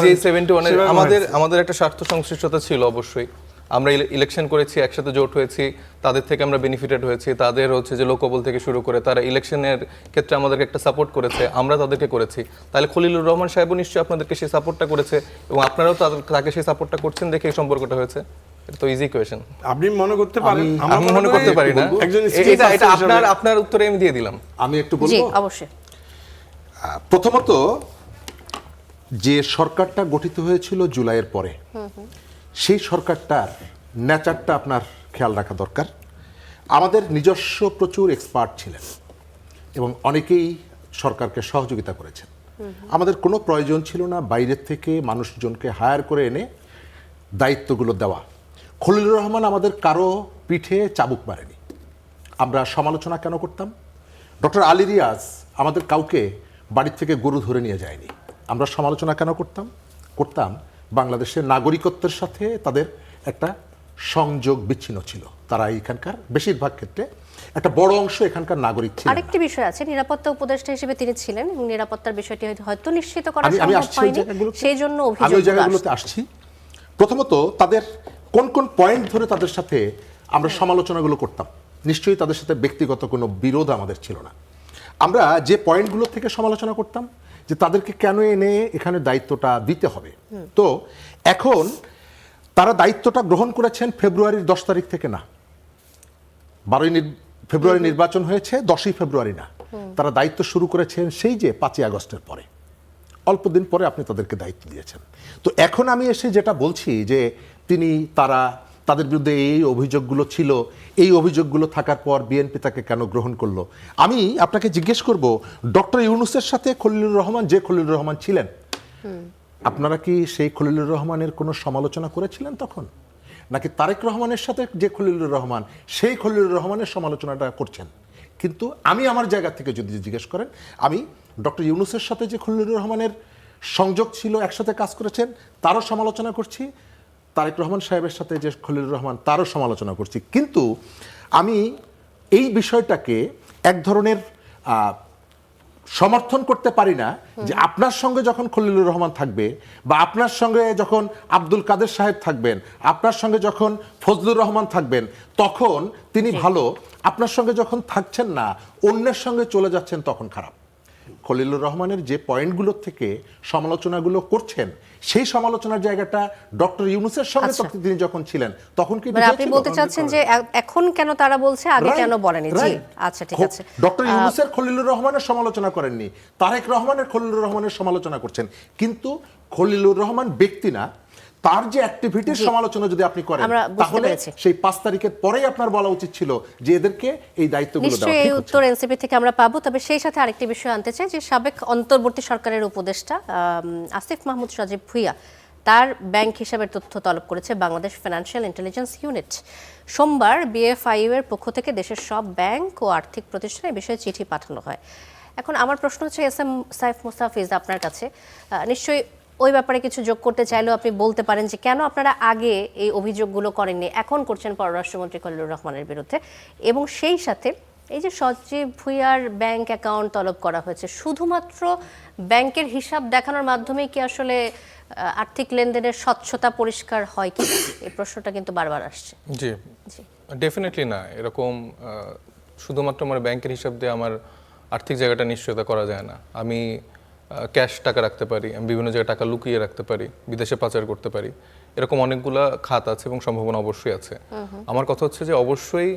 যে 71 আমাদের একটা স্বার্থ সংশ্লিষ্টতা ছিল অবশ্যই। আমরা ইলেকশন করেছি, একসাথে জোট হয়েছি, তাদের থেকে আমরা বেনিফিটেড হয়েছি, তাদের হচ্ছে যে লোকবল থেকে শুরু করে তারা ইলেকশনের ক্ষেত্রে আমাদেরকে একটা সাপোর্ট করেছে, আমরা তাদেরকে করেছি। তাহলে খলিলুর রহমান সাহেবও নিশ্চয়ই আপনাদেরকে সেই সাপোর্টটা করেছে এবং আপনারাও তাকে সেই সাপোর্টটা করছেন দেখে এই সম্পর্কটা হয়েছে। এটা তো ইজি কোয়েশ্চেন। আপনি মনে করতে পারেন, আমি মনে করতে পারি না। এটা আপনার উত্তরে আমি দিয়ে দিলাম। আমি একটু বলবো। জি, অবশ্যই। প্রথমত, যে সরকারটা গঠিত হয়েছিল জুলাইয়ের পরে, সেই সরকারটার নেচারটা আপনার খেয়াল রাখা দরকার। আমাদের নিজস্ব প্রচুর এক্সপার্ট ছিলেন এবং অনেকেই সরকারকে সহযোগিতা করেছেন। আমাদের কোনো প্রয়োজন ছিল না বাইরের থেকে মানুষজনকে হায়ার করে এনে দায়িত্বগুলো দেওয়া। খলিলুর রহমান আমাদের কারো পিঠে চাবুক মারেনি। আমরা সমালোচনা কেন করতাম? ডক্টর আলী রিয়াজ আমাদের কাউকে বাড়ির থেকে গরু ধরে নিয়ে যায়নি। আমরা সমালোচনা কেন করতাম? বাংলাদেশের নাগরিকত্বের সাথে তাদের একটা সংযোগ বিচ্ছিন্ন ছিল। তারা এখানকার বেশিরভাগ ক্ষেত্রে একটা বড় অংশ এখানকার নাগরিক ছিল। আরেকটি বিষয় আছে, নিরাপত্তা উপদেষ্টা হিসেবে তিনি ছিলেন এবং নিরাপত্তার বিষয়টি হয়তো নিশ্চিত করা আমি সম্ভব আসছি হয়নি, সেই জন্য আমি ওই জায়গাগুলোতে আসছি। প্রথমত, তাদের কোন কোন পয়েন্ট ধরে তাদের সাথে আমরা সমালোচনাগুলো করতাম। নিশ্চয়ই তাদের সাথে ব্যক্তিগত কোনো বিরোধ আমাদের ছিল না। আমরা যে পয়েন্টগুলো থেকে সমালোচনা করতাম যে তাদেরকে কেন এনে এখানে দায়িত্বটা দিতে হবে। তো এখন তারা দায়িত্বটা গ্রহণ করেছেন ফেব্রুয়ারির 10 তারিখ থেকে না, 12 ফেব্রুয়ারি নির্বাচন হয়েছে, 10ই ফেব্রুয়ারি না। তারা দায়িত্ব শুরু করেছেন সেই যে 5ই আগস্টের পরে, অল্প দিন পরে আপনি তাদেরকে দায়িত্ব দিয়েছেন। তো এখন আমি এসে যেটা বলছি যে তাদের বিরুদ্ধে এই অভিযোগগুলো ছিল, এই অভিযোগগুলো থাকার পর বিএনপি তাকে কেন গ্রহণ করলো। আমি আপনাকে জিজ্ঞেস করব, ডক্টর ইউনূসের সাথে খলিলুর রহমান, যে খলিলুর রহমান ছিলেন, আপনারা কি সেই খলিলুর রহমানের কোনো সমালোচনা করেছিলেন তখন? নাকি তারেক রহমানের সাথে যে খলিলুর রহমান, সেই খলিলুর রহমানের সমালোচনাটা করছেন? কিন্তু আমি আমার জায়গা থেকে যদি জিজ্ঞেস করেন, আমি ডক্টর ইউনূসের সাথে যে খলিলুর রহমানের সংযোগ ছিল, একসাথে কাজ করেছেন, তারও সমালোচনা করছি। তারেক রহমান সাহেবের সাথে যে খলিলুর রহমান, তারও সমালোচনা করছি। কিন্তু আমি এই বিষয়টাকে এক ধরনের সমর্থন করতে পারি না যে আপনার সঙ্গে যখন খলিলুর রহমান থাকবে, বা আপনার সঙ্গে যখন আব্দুল কাদের সাহেব থাকবেন, আপনার সঙ্গে যখন ফজলুর রহমান থাকবেন, তখন তিনি ভালো, আপনার সঙ্গে যখন থাকছেন না, অন্যের সঙ্গে চলে যাচ্ছেন, তখন খারাপ। খলিলুর রহমানের যে পয়েন্টগুলো থেকে সমালোচনাগুলো করছেন, সেই সমালোচনার জায়গাটা ডক্টর ইউনূসের সঙ্গে তিনি যখন ছিলেন তখন কি আপনি বলতে চাচ্ছেন যে এখন কেন তারা বলছে, আগে কেন বলেনি? জি, আচ্ছা, ঠিক আছে। ডক্টর ইউনূসের খলিলুর রহমানের সমালোচনা করেননি, তারেক রহমানের খলিলুর রহমানের সমালোচনা করছেন। কিন্তু খলিলুর রহমান ব্যক্তি না, তার যে অ্যাক্টিভিটির সমালোচনা যদি আপনি করেন, তাহলে সেই 5 তারিখের পরেই আপনার বলা উচিত ছিল যে এদেরকে এই দায়িত্বগুলো দেওয়া। নিশ্চয়ই এই উত্তর এনসিপি থেকে আমরা পাবো। তবে সেই সাথে আরেকটি বিষয় আনতে চাই যে সাবেক অন্তর্বর্তী সরকারের উপদেষ্টা আসিফ মাহমুদ সজীব ভুঁইয়া তার ব্যাংক হিসাবের তথ্য তলব করেছে বাংলাদেশ ফাইন্যান্সিয়াল ইন্টেলিজেন্স ইউনিট। সোমবার বিএফআইইউ এর পক্ষ থেকে দেশের সব ব্যাংক ও আর্থিক প্রতিষ্ঠানে এই বিষয়ে চিঠি পাঠানো হয়। এখন আমার প্রশ্ন হচ্ছে, এস এম সাইফ মুস্তাফিজ, আপনার কাছে নিশ্চয়ই ওই ব্যাপারে কিছু যোগ করতে চাইলেও আপনি বলতে পারেন যে কেন আপনারা আগে এই অভিযোগগুলো করেননি, এখন করছেন পররাষ্ট্রমন্ত্রী খলিলুর রহমানের বিরুদ্ধে। এবং সেই সাথে এই যে সজীব ভুঁইয়ার ব্যাংক অ্যাকাউন্ট তলব করা হয়েছে, শুধুমাত্র ব্যাংকের হিসাব দেখানোর মাধ্যমেই কি আসলে আর্থিক লেনদেনের স্বচ্ছতা পরিষ্কার হয় কি? এই প্রশ্নটা কিন্তু বারবার আসছে। জি, ডেফিনেটলি না। এরকম শুধুমাত্র আমার ব্যাংকের হিসাব দিয়ে আমার আর্থিক জায়গাটা নিশ্চয়তা করা যায় না। আমি ক্যাশ টাকা রাখতে পারি, আমি বিভিন্ন জায়গায় টাকা লুকিয়ে রাখতে পারি, বিদেশে পাচার করতে পারি, এরকম অনেকগুলা খাত আছে এবং সম্ভাবনা অবশ্যই আছে। আমার কথা হচ্ছে যে অবশ্যই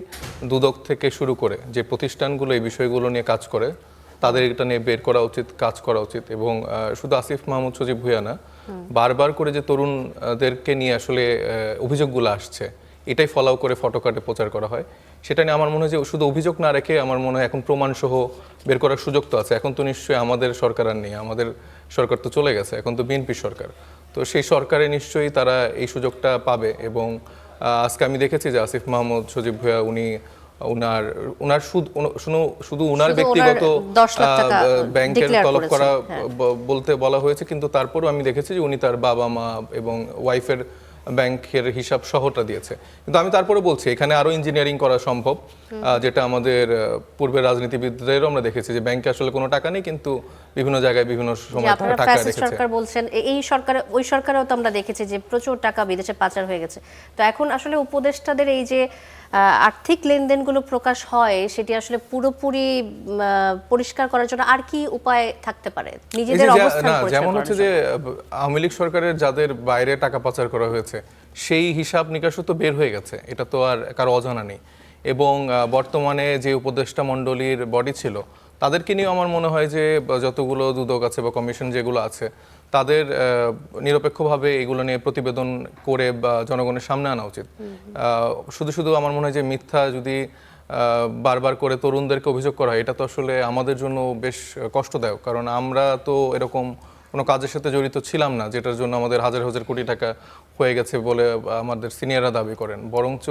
দুদক থেকে শুরু করে যে প্রতিষ্ঠানগুলো এই বিষয়গুলো নিয়ে কাজ করে, তাদের এটা নিয়ে বের করা উচিত, কাজ করা উচিত। এবং শুধু আসিফ মাহমুদ সজীব ভুঁইয়া না, বারবার করে যে তরুণদেরকে নিয়ে আসলে অভিযোগগুলো আসছে, এটাই ফলাও করে ফটোকার্ডে প্রচার করা হয়। সেটা নিয়ে আমার মনে হয় যে শুধু অভিযোগ না রেখে আমার মনে হয় এখন প্রমাণসহ বের করার সুযোগ তো আছে। এখন তো নিশ্চয়ই আমাদের সরকার আর নেই, আমাদের সরকার তো চলে গেছে, এখন তো বিএনপি সরকার। তো সেই সরকারে নিশ্চয়ই তারা এই সুযোগটা পাবে। এবং আজকে আমি দেখেছি যে আসিফ মাহমুদ সজীব ভুঁইয়া উনার শুধু উনার ব্যক্তিগত 10 লাখ টাকা ব্যাংকের declare তলব করা করেছেন, হ্যাঁ। বলতে বলা হয়েছে, কিন্তু তারপরও আমি দেখেছি যে উনি তার বাবা মা এবং ওয়াইফের ব্যাংকের হিসাব সহটা দিয়েছে। কিন্তু আমি তারপরে বলছি এখানে আরো ইঞ্জিনিয়ারিং করা সম্ভব, যেটা আমাদের পূর্বের রাজনীতিবিদদেরও আমরা দেখেছি যে ব্যাংকে আসলে কোনো টাকা নেই, কিন্তু বিভিন্ন জায়গায় বিভিন্ন সময় আপনারা টাকা ফ্যাসিস্ট রেখেছে। সরকার বলছেন, এই সরকার ওই সরকারেও তো আমরা দেখেছি যে প্রচুর টাকা বিদেশে পাচার হয়ে গেছে। তো এখন আসলে উপদেষ্টাদের এই যে আর্থিক লেনদেনগুলো প্রকাশ হয় সেটি আসলে পুরোপুরি পরিষ্কার করার জন্য আর কি উপায় থাকতে পারে নিজেদের অবস্থান পরিষ্কার যেমন করার হচ্ছে জন্য? যে আওয়ামী লীগ সরকারের যাদের বাইরে টাকা পাচার করা হয়েছে সেই হিসাব নিকাশও তো বের হয়ে গেছে, এটা তো আর কারো অজানা নেই। এবং বর্তমানে যে উপদেষ্টা মণ্ডলীর বডি ছিল তাদেরকে নিয়ে আমার মনে হয় যে যতগুলো দুদক আছে বা কমিশন যেগুলো আছে তাদের নিরপেক্ষভাবে এগুলো নিয়ে প্রতিবেদন করে বা জনগণের সামনে আনা উচিত। শুধু শুধু আমার মনে হয় যে মিথ্যা যদি বারবার করে তরুণদেরকে অভিযোগ করা হয়, এটা তো আসলে আমাদের জন্য বেশ কষ্টদায়ক। কারণ আমরা তো এরকম কোনো কাজের সাথে জড়িত ছিলাম না যেটার জন্য আমাদের হাজার হাজার কোটি টাকা হয়ে গেছে বলে আমাদের সিনিয়ররা দাবি করেন। বরঞ্চ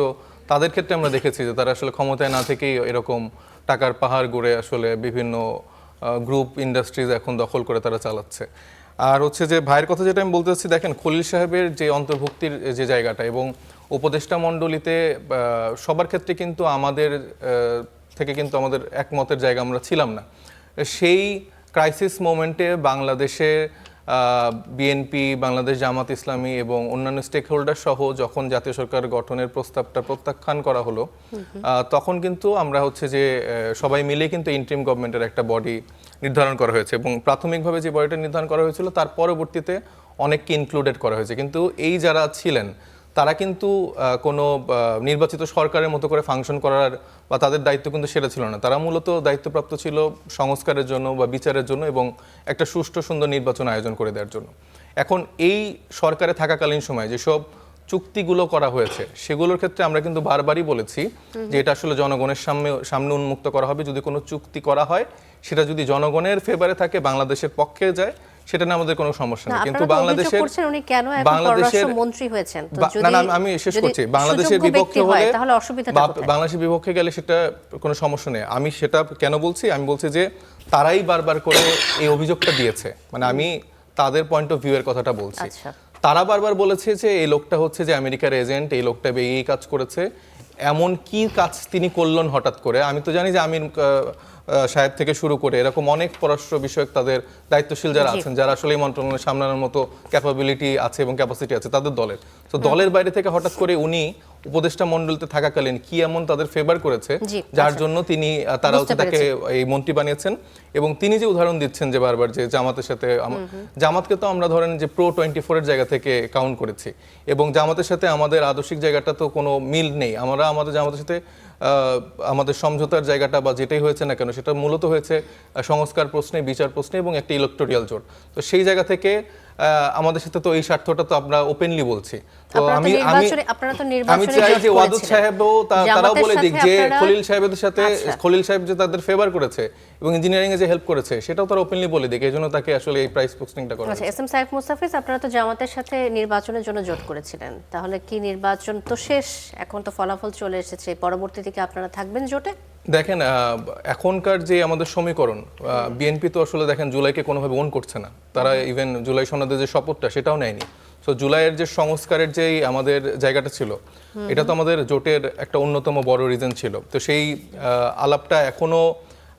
তাদের ক্ষেত্রে আমরা দেখেছি যে তারা আসলে ক্ষমতায় না থেকেই এরকম টাকার পাহাড় গড়ে আসলে বিভিন্ন গ্রুপ ইন্ডাস্ট্রিজ এখন দখল করে তারা চালাচ্ছে। আর হচ্ছে যে ভাইয়ের কথা যেটা আমি বলতে চাচ্ছি, দেখেন খলিল সাহেবের যে অন্তর্ভুক্তির যে জায়গাটা এবং উপদেষ্টা মণ্ডলীতে সবার ক্ষেত্রে কিন্তু আমাদের থেকে কিন্তু আমাদের একমতের জায়গা আমরা ছিলাম না। সেই ক্রাইসিস মোমেন্টে বাংলাদেশে বিএনপি, বাংলাদেশ জামাত ইসলামী এবং অন্যান্য স্টেক হোল্ডার সহ যখন জাতীয় সরকার গঠনের প্রস্তাবটা প্রত্যাখ্যান করা হলো, তখন কিন্তু আমরা হচ্ছে যে সবাই মিলে কিন্তু ইন্টারিম গভর্নমেন্টের একটা বডি নির্ধারণ করা হয়েছে এবং প্রাথমিকভাবে যে বডিটা নির্ধারণ করা হয়েছিল তার পরবর্তীতে অনেককে ইনক্লুডেড করা হয়েছে। কিন্তু এই যারা ছিলেন তারা কিন্তু কোনো নির্বাচিত সরকারের মতো করে ফাংশন করার বা তাদের দায়িত্ব কিন্তু সেটা ছিল না। তারা মূলত দায়িত্বপ্রাপ্ত ছিল সংস্কারের জন্য বা বিচারের জন্য এবং একটা সুষ্ঠু সুন্দর নির্বাচন আয়োজন করে দেওয়ার জন্য। এখন এই সরকারে থাকাকালীন সময় যেসব চুক্তিগুলো করা হয়েছে সেগুলোর ক্ষেত্রে আমরা কিন্তু বারবারই বলেছি যে এটা আসলে জনগণের সামনে উন্মুক্ত করা হবে। যদি কোনো চুক্তি করা হয় সেটা যদি জনগণের ফেভারে থাকে, বাংলাদেশের পক্ষে যায়, সেটা না আমাদের কোনো সমস্যা নেই। কিন্তু বাংলাদেশের উনি কেন এখন পররাষ্ট্র মন্ত্রী হয়েছেন? তো যদি আমি শেষ করছি, বাংলাদেশের বিপক্ষে হলে তাহলে অসুবিধাটা কোথায়? বাংলাদেশের বিপক্ষে গেলে সেটা কোনো সমস্যা নেই। আমি সেটা কেন বলছি, আমি বলছি যে তারাই বারবার করে এই অভিযোগটা দিয়েছে, মানে আমি তাদের পয়েন্ট অফ ভিউ এর কথাটা বলছি। তারা বারবার বলেছে যে এই লোকটা হচ্ছে যে আমেরিকার এজেন্ট, এই লোকটা এই কাজ করেছে। এমন কি কাজ তিনি করলেন হঠাৎ করে? আমি তো জানি যে আমির সাহেব থেকে শুরু করে এরকম অনেক পররাষ্ট্র বিষয়ক তাদের দায়িত্বশীল যারা আছেন, যারা আসলে এই মন্ত্রণালয় সামলানোর মতো ক্যাপাবিলিটি আছে এবং ক্যাপাসিটি আছে তাদের দলের। তো দলের বাইরে থেকে হঠাৎ করে উনি উপদেষ্টা মণ্ডলীতে থাকাকালীন কি এমন তাদের ফেভার করেছে যার জন্য তারা হচ্ছে তাকে এই মন্ত্রী বানিয়েছেন। এবং তিনি যে উদাহরণ দিচ্ছেন যে বারবার যে জামাতের সাথে, জামাতকে তো আমরা ধরেন যে প্রো 24 এর জায়গা থেকে কাউন্ট করেছি এবং জামাতের সাথে আমাদের আদর্শিক জায়গাটা তো কোনো মিল নেই। আমরা আমাদের জামাতের সাথে আমাদের সমঝোতার জায়গাটা বা যেটাই হয়েছে না কেন সেটা মূলত হয়েছে সংস্কার প্রশ্নে, বিচার প্রশ্নে এবং একটা ইলেকটোরিয়াল জোট। তো সেই জায়গা থেকে আমাদের সাথে তো এই স্বার্থটা তো আমরা ওপেনলি বলছি। তো আমি চাই যে ওয়াদুদ সাহেবও তারাও বলে দিক যে খলিল সাহেবের সাথে খলিল সাহেব যে তাদের ফেভার করেছে এবং ইঞ্জিনিয়ারিং এ যে হেল্প করেছে সেটাও তারা ওপেনলি বলে দিক। এইজন্য তাকে আসলে এই প্রাইস পোস্টিংটা করা হয়েছে। এস এম সাইফ মুস্তাফিজ, আপনারা তো জামাতের সাথে নির্বাচনের জন্য জোট করেছিলেন, তাহলে কি নির্বাচন তো শেষ, এখন তো ফলাফল চলে এসেছে, পরবর্তীতে কি আপনারা থাকবেন জোটে? দেখেন এখনকার যে আমাদের সমীকরণ, বিএনপি তো আসলে দেখেন জুলাইকে কোনোভাবে ওন করছে না। তারা ইভেন জুলাই সনদের যে শপথটা সেটাও নেয়নি। তো জুলাইয়ের যে সংস্কারের যেই আমাদের জায়গাটা ছিল এটা তো আমাদের জোটের একটা অন্যতম বড় রিজন ছিল। তো সেই আলাপটা এখনো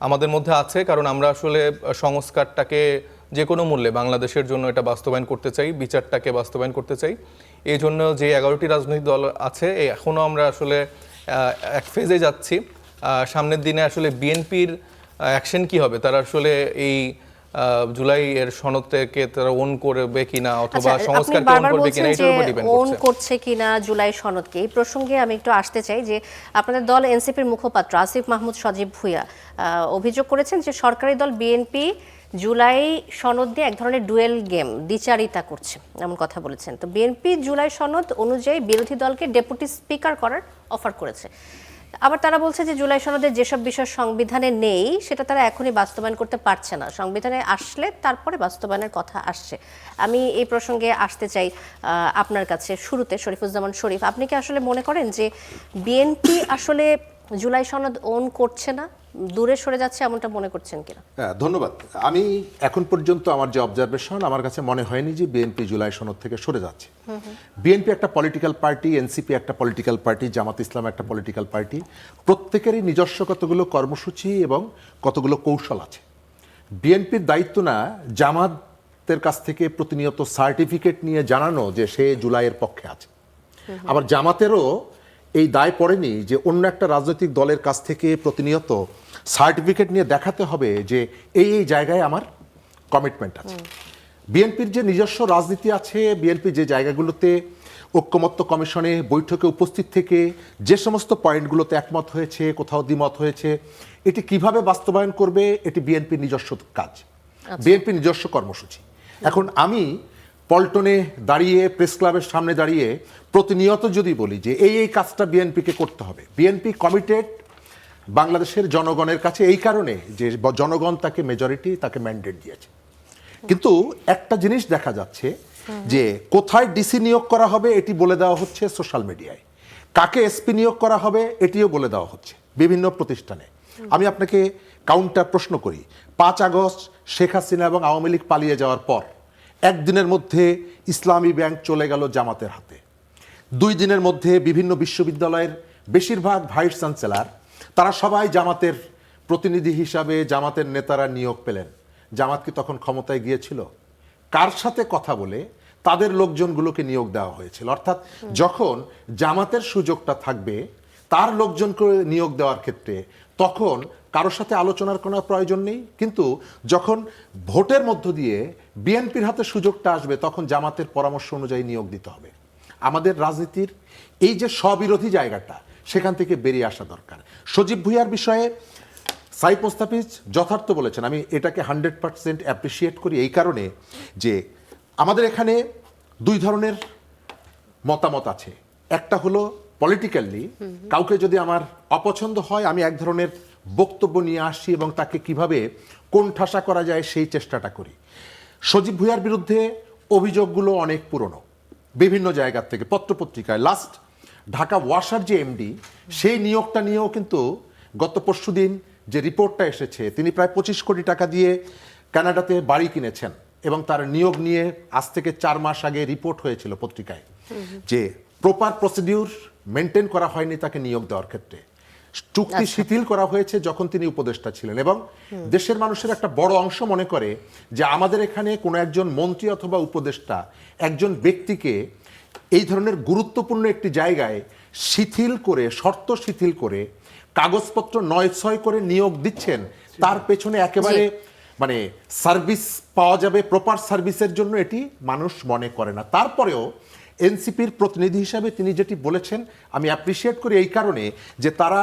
আমাদের মধ্যে আছে, কারণ আমরা আসলে সংস্কারটাকে যে কোনো মূল্যে বাংলাদেশের জন্য এটা বাস্তবায়ন করতে চাই, বিচারটাকে বাস্তবায়ন করতে চাই। এই জন্য যে 11টি রাজনৈতিক দল আছে এখনো আমরা আসলে এক ফেজে যাচ্ছি। সামনের দিনে আসলে বিএনপির অ্যাকশন কি হবে, তারা আসলে এই জুলাই এর সনদ থেকে তারা ওন করবে কিনা অথবা সংস্কারকে ওন করবে কিনা এটার উপর ডিপেন্ড করছে। ওন করছে কিনা জুলাই সনদকে, এই প্রসঙ্গে আমি একটু আসতে চাই যে আপনাদের দল এনসিপির মুখপাত্র আসিফ মাহমুদ সজীব ভুঁইয়া অভিযোগ করেছেন যে সরকারি দল বিএনপি জুলাই সনদ দিয়ে এক ধরনের ডুয়েল গেম দ্বিচারিতা করছে এমন কথা বলেছেন। তো বিএনপি জুলাই সনদ অনুযায়ী বিরোধী দলকে ডেপুটি স্পিকার করার অফার করেছে। আবার তারা বলছে যে জুলাই সনদের যেসব বিষয় সংবিধানে নেই সেটা তারা এখনই বাস্তবায়ন করতে পারছে না, সংবিধানে আসলে তারপরে বাস্তবায়নের কথা আসছে। আমি এই প্রসঙ্গে আসতে চাই আপনার কাছে শুরুতে, শরীফুজ্জামান শরীফ, আপনি কি আসলে মনে করেন যে বিএনপি আসলে জুলাই সনদ ওন করছে না, দূরে সরে যাচ্ছে, এমনটা মনে করছেন কিনা? হ্যাঁ, ধন্যবাদ। আমি এখন পর্যন্ত আমার যে অবজারভেশন, আমার কাছে মনে হয়নি যে বিএনপি জুলাই সনদ থেকে সরে যাচ্ছে। বিএনপি একটা পলিটিক্যাল পার্টি, এনসিপি একটা পলিটিক্যাল পার্টি, জামাত ইসলাম একটা পলিটিক্যাল পার্টি, প্রত্যেকেরই নিজস্ব কতগুলো কর্মসূচি এবং কতগুলো কৌশল আছে। বিএনপির দায়িত্ব না জামাতের কাছ থেকে প্রতিনিয়ত সার্টিফিকেট নিয়ে জানানো যে সে জুলাইয়ের পক্ষে আছে। আবার জামাতেরও এই দায় পড়েনি যে অন্য একটা রাজনৈতিক দলের কাছ থেকে প্রতিনিয়ত সার্টিফিকেট নিয়ে দেখাতে হবে যে এই জায়গায় আমার কমিটমেন্ট আছে। বিএনপির যে নিজস্ব রাজনীতি আছে, বিএনপি যে জায়গাগুলোতে ঐক্যমত্য কমিশনে বৈঠকে উপস্থিত থেকে যে সমস্ত পয়েন্টগুলোতে একমত হয়েছে, কোথাও দ্বিমত হয়েছে, এটি কিভাবে বাস্তবায়ন করবে এটি বিএনপির নিজস্ব কাজ, বিএনপির নিজস্ব কর্মসূচি। এখন আমি পল্টনে দাঁড়িয়ে, প্রেস ক্লাবের সামনে দাঁড়িয়ে প্রতিনিয়ত যদি বলি যে এই কাজটা বিএনপিকে করতে হবে, বিএনপি কমিটেড বাংলাদেশের জনগণের কাছে এই কারণে যে জনগণ তাকে মেজরিটি, তাকে ম্যান্ডেট দিয়েছে। কিন্তু একটা জিনিস দেখা যাচ্ছে যে কোথায় ডিসি নিয়োগ করা হবে এটি বলে দেওয়া হচ্ছে সোশ্যাল মিডিয়ায়, কাকে এসপি নিয়োগ করা হবে এটিও বলে দেওয়া হচ্ছে বিভিন্ন প্রতিষ্ঠানে। আমি আপনাকে কাউন্টার প্রশ্ন করি, 5 আগস্ট শেখ হাসিনা এবং আওয়ামী লীগ পালিয়ে যাওয়ার পর একদিনের মধ্যে ইসলামী ব্যাংক চলে গেল জামাতের হাতে। 2 দিনের মধ্যে বিভিন্ন বিশ্ববিদ্যালয়ের বেশিরভাগ ভাইস চ্যান্সেলর তারা সবাই জামাতের প্রতিনিধি হিসাবে জামাতের নেতারা নিয়োগ পেলেন। জামাত কি তখন ক্ষমতায় গিয়েছিল? কার সাথে কথা বলে তাদের লোকজনগুলোকে নিয়োগ দেওয়া হয়েছিল? অর্থাৎ যখন জামাতের সুযোগটা থাকবে তার লোকজনকে নিয়োগ দেওয়ার ক্ষেত্রে তখন কারোর সাথে আলোচনার কোনো প্রয়োজন নেই। কিন্তু যখন ভোটের মধ্য দিয়ে বিএনপির হাতে সুযোগটা আসবে তখন জামাতের পরামর্শ অনুযায়ী নিয়োগ দিতে হবে। আমাদের রাজনীতির এই যে স্ববিরোধী জায়গাটা, সেখান থেকে বেরিয়ে আসা দরকার। সজীব ভুঁইয়ার বিষয়ে সাইফ মোস্তাফিজ যথার্থ বলেছেন, আমি এটাকে 100% অ্যাপ্রিসিয়েট করি এই কারণে যে আমাদের এখানে 2 ধরনের মতামত আছে। একটা হলো পলিটিক্যালি কাউকে যদি আমার অপছন্দ হয় আমি এক ধরনের বক্তব্য নিয়ে আসি এবং তাকে কিভাবে কোণঠাসা করা যায় সেই চেষ্টাটা করি। সজীব ভুঁইয়ার বিরুদ্ধে অভিযোগগুলো অনেক পুরনো, বিভিন্ন জায়গা থেকে পত্রপত্রিকায়। লাস্ট ঢাকা ওয়াসার যে এমডি, সেই নিয়োগটা নিয়েও কিন্তু গত পরশুদিন যে রিপোর্টটা এসেছে, তিনি প্রায় 25 কোটি টাকা দিয়ে কানাডাতে বাড়ি কিনেছেন এবং তার নিয়োগ নিয়ে আজ থেকে 4 মাস আগে রিপোর্ট হয়েছিল পত্রিকায় যে প্রপার প্রসিডিউর মেনটেন করা হয়নি তাকে নিয়োগ দেওয়ার ক্ষেত্রে। চুক্তি শিথিল করা হয়েছে যখন তিনি উপদেষ্টা ছিলেন। এবং দেশের মানুষের একটা বড় অংশ মনে করে যে আমাদের এখানে কোনো একজন মন্ত্রী অথবা উপদেষ্টা একজন ব্যক্তিকে এই ধরনের গুরুত্বপূর্ণ একটি জায়গায় শিথিল করে, শর্ত শিথিল করে, কাগজপত্র 9-6 করে নিয়োগ দিচ্ছেন, তার পেছনে একেবারে মানে সার্ভিস পাওয়া যাবে, প্রপার সার্ভিসের জন্য এটি মানুষ মনে করে না। তারপরেও এনসিপির প্রতিনিধি হিসাবে তিনি যেটি বলেছেন আমি অ্যাপ্রিসিয়েট করি এই কারণে যে তারা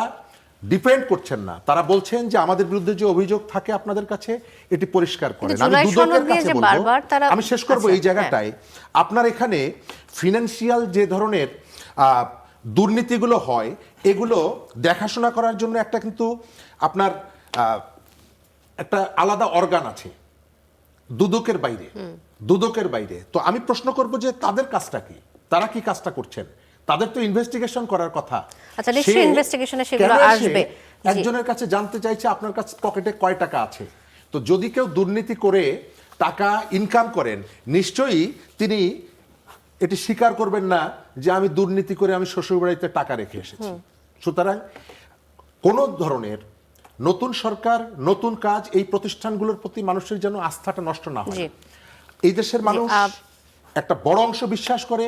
ডিপেন্ড করছেন না, তারা বলছেন যে আমাদের বিরুদ্ধে যে অভিযোগ থাকে আপনাদের কাছে এটি পরিষ্কার করেন। আমি দুদকের কাছে বলবো, আমি শেষ করব এই জায়গাটায়, আপনার এখানে ফিনান্সিয়াল যে ধরনের দুর্নীতিগুলো হয় এগুলো দেখাশোনা করার জন্য একটা কিন্তু আপনার একটা আলাদা অর্গান আছে দুদকের বাইরে, দুদকের বাইরে। তো আমি প্রশ্ন করব যে তাদের কাজটা কি, তারা কি কাজটা করছেন? তাদের তো ইনভেস্টিগেশন করার কথা। আচ্ছা, নিশ্চয়ই ইনভেস্টিগেশনে সেগুলো আসবে। একজনের কাছে জানতে চাইছে আপনার কাছে পকেটে কয় টাকা আছে। তো যদি কেউ দুর্নীতি করে টাকা ইনকাম করেন, নিশ্চয়ই তিনি এটি স্বীকার করবেন না যে আমি দুর্নীতি করে আমি শ্বশুরবাড়িতে টাকা রেখে এসেছি। সুতরাং কোন ধরনের নতুন সরকার, নতুন কাজ, এই প্রতিষ্ঠানগুলোর প্রতি মানুষের যেন আস্থাটা নষ্ট না হয়। এই দেশের মানুষ একটা বড় অংশ বিশ্বাস করে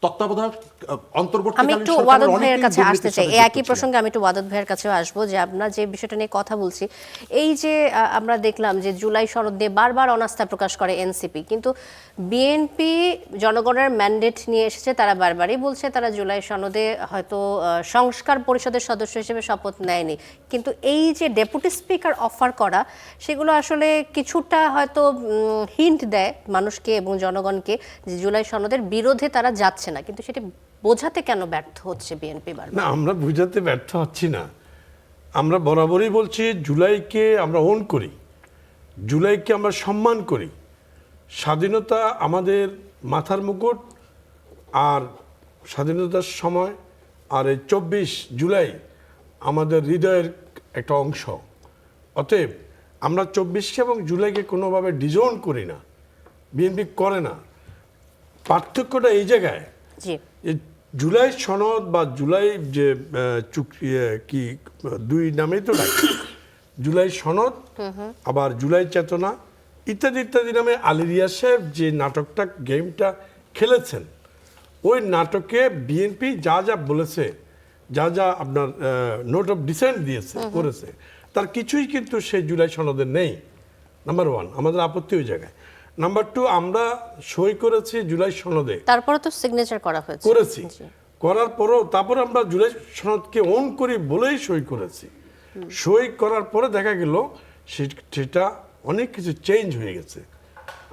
তত্ত্বাবধায়ক আমি অন্তর্বর্তীকালীন একটু সরকারের ওয়াদুদ অনেকেই ভাইয়ের কাছে দুর্নীতির আসতে সাথে চাই, এই যুক্ত একই ছিলেন। প্রসঙ্গে আমি একটু ওয়াদুদ ভাইয়ের কাছেও আসবো যে আমরা যে বিষয়টা নিয়ে কথা বলছি, এই যে আমরা দেখলাম যে জুলাই সনদ নিয়ে বারবার অনাস্থা প্রকাশ করে এনসিপি, কিন্তু বিএনপি জনগণের ম্যান্ডেট নিয়ে এসেছে, তারা বারবারই বলছে তারা জুলাই সনদে হয়তো সংস্কার পরিষদের সদস্য হিসেবে শপথ নেয়নি, কিন্তু এই যে ডেপুটি স্পিকার অফার করা, সেগুলো আসলে কিছুটা হয়তো হিন্ট দেয় মানুষকে এবং জনগণকে যে জুলাই সনদের বিরোধে তারা যাচ্ছে না, কিন্তু সেটি বোঝাতে কেন ব্যর্থ হচ্ছে বিএনপি বারবার? না, আমরা বুঝাতে ব্যর্থ হচ্ছি না। আমরা বরাবরই বলছি জুলাইকে আমরা ওন করি, জুলাইকে আমরা সম্মান করি। স্বাধীনতা আমাদের মাথার মুকুট, আর স্বাধীনতার সময় আর এই 24 জুলাই আমাদের হৃদয়ের একটা অংশ। অতএব আমরা 24 এবং জুলাইকে কোনোভাবে ডিজোন করি না, বিএনপি করে না। পার্থক্যটা এই জায়গায় জি, যে জুলাই সনদ বা জুলাই যে চুক্তি কি দুই নামেই তো ডাকে, জুলাই সনদ আবার জুলাই চেতনা ইত্যাদি ইত্যাদি নামে আলী রিয়াজ সাহেব যে নাটকটা গেমটা খেলেছেন, ওই নাটকে বিএনপি যা যা বলেছে, যা যা আপনার নোট অফ ডিসেন্ট দিয়েছে করেছে, তার কিছুই কিন্তু সেই জুলাই সনদে নেই। নাম্বার ওয়ান, আমাদের আপত্তি ওই জায়গায়। নাম্বার টু, আমরা সই করেছি জুলাই সনদে, তারপরে তো সিগনেচার করা হয়েছে, করেছি, জি। করার পরও তারপর আমরা জুলাই সনদকে অন করি বলেই সই করেছি। সই করার পরে দেখা গেল সেটা অনেক কিছু চেঞ্জ হয়ে গেছে,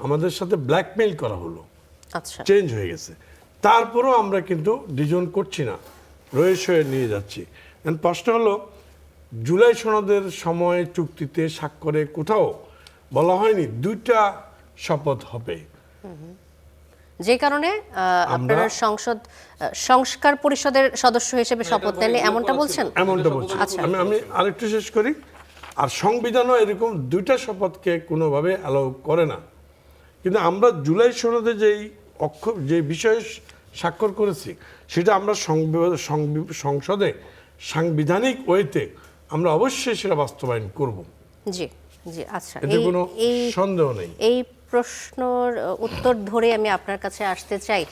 আমাদের সাথে ব্ল্যাকমেইল করা হলো, আচ্ছা, চেঞ্জ হয়ে গেছে। তারপরও আমরা কিন্তু ডিজন করছি না, রয়ে সয়ে নিয়ে যাচ্ছি। প্রশ্ন হলো, জুলাই সনদের সময় চুক্তিতে স্বাক্ষরে কোথাও বলা হয়নি দুইটা শপথ হবে। যে কারণে আপনারা সংস্কার পরিষদের সদস্য হিসেবে শপথ নেন, এমনটা বলছেন? এমনটা বলছি। আচ্ছা। আমি আরেকটু শেষ করি। আর সংবিধানও এরকম দুইটা শপথকে কোনোভাবে অ্যালাউ করে না। কিন্তু আমরা জুলাই সনদে যে বিষয়ে স্বাক্ষর করেছি, সেটা আমরা সংসদে সাংবিধানিক ওয়েতে আমরা অবশ্যই সেটা বাস্তবায়ন করব। জি, জি, আচ্ছা, এতে কোনো সন্দেহ নেই। এই প্রশ্নের উত্তর ধরে আমি আপনার কাছে আসতে চাই।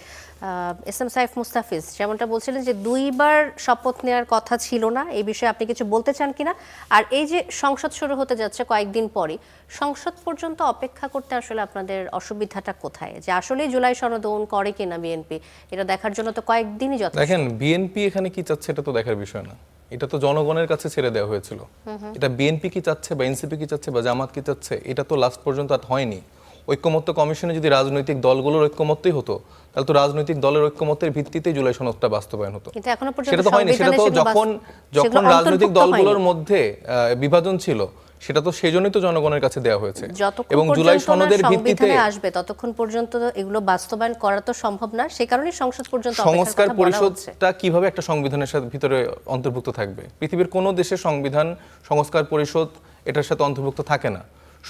এস এম সাইফ মুস্তাফিজ যেমনটা বলছিলেন যে দুইবার শপথ নেওয়ার কথা ছিল না, এই বিষয়ে আপনি কিছু বলতে চান কিনা? আর এই যে সংসদ শুরু হতে যাচ্ছে কয়েকদিন পরে, সংসদ পর্যন্ত অপেক্ষা করতে আসলে আপনাদের অসুবিধাটা কোথায়? যে আসলে জুলাই সনদ ওন করে কিনা বিএনপি, এটা দেখার জন্য তো কয়েকদিনই যথেষ্ট। দেখেন, বিএনপি এখানে কি চাচ্ছে এটা তো দেখার বিষয় না, এটা তো জনগণের কাছে ছেড়ে দেওয়া হয়েছিল। এটা বিএনপি কি চাচ্ছে বা এনসিপি কি চাচ্ছে বা জামাত কি চাচ্ছে, এটা তো লাস্ট পর্যন্ত আর হয়নি। ঐক্যমত্য কমিশনে যদি রাজনৈতিক দলগুলোর ঐক্যমত্যই হতো, তাহলে তো রাজনৈতিক দলের ঐক্যমত্যের ভিত্তিতে জুলাই সনদটা বাস্তবায়ন হতো। কিন্তু এখনো পর্যন্ত সেটা তো হয়নি। সেটা তো যখন রাজনৈতিক দলগুলোর মধ্যে বিভাজন ছিল, সেটা তো সেজন্যই তো জনগণের কাছে দেওয়া হয়েছে। এবং জুলাই সনদের ভিত্তিতে আসবে ততক্ষণ পর্যন্ত এগুলো বাস্তবায়ন করা তো সম্ভব না, সেই কারণে সংসদ পর্যন্ত সংস্কার পরিষদটা কিভাবে একটা সংবিধানের সাথে ভিতরে অন্তর্ভুক্ত থাকবে? পৃথিবীর কোনো দেশের সংবিধান সংস্কার পরিষদ এটার সাথে অন্তর্ভুক্ত থাকে না।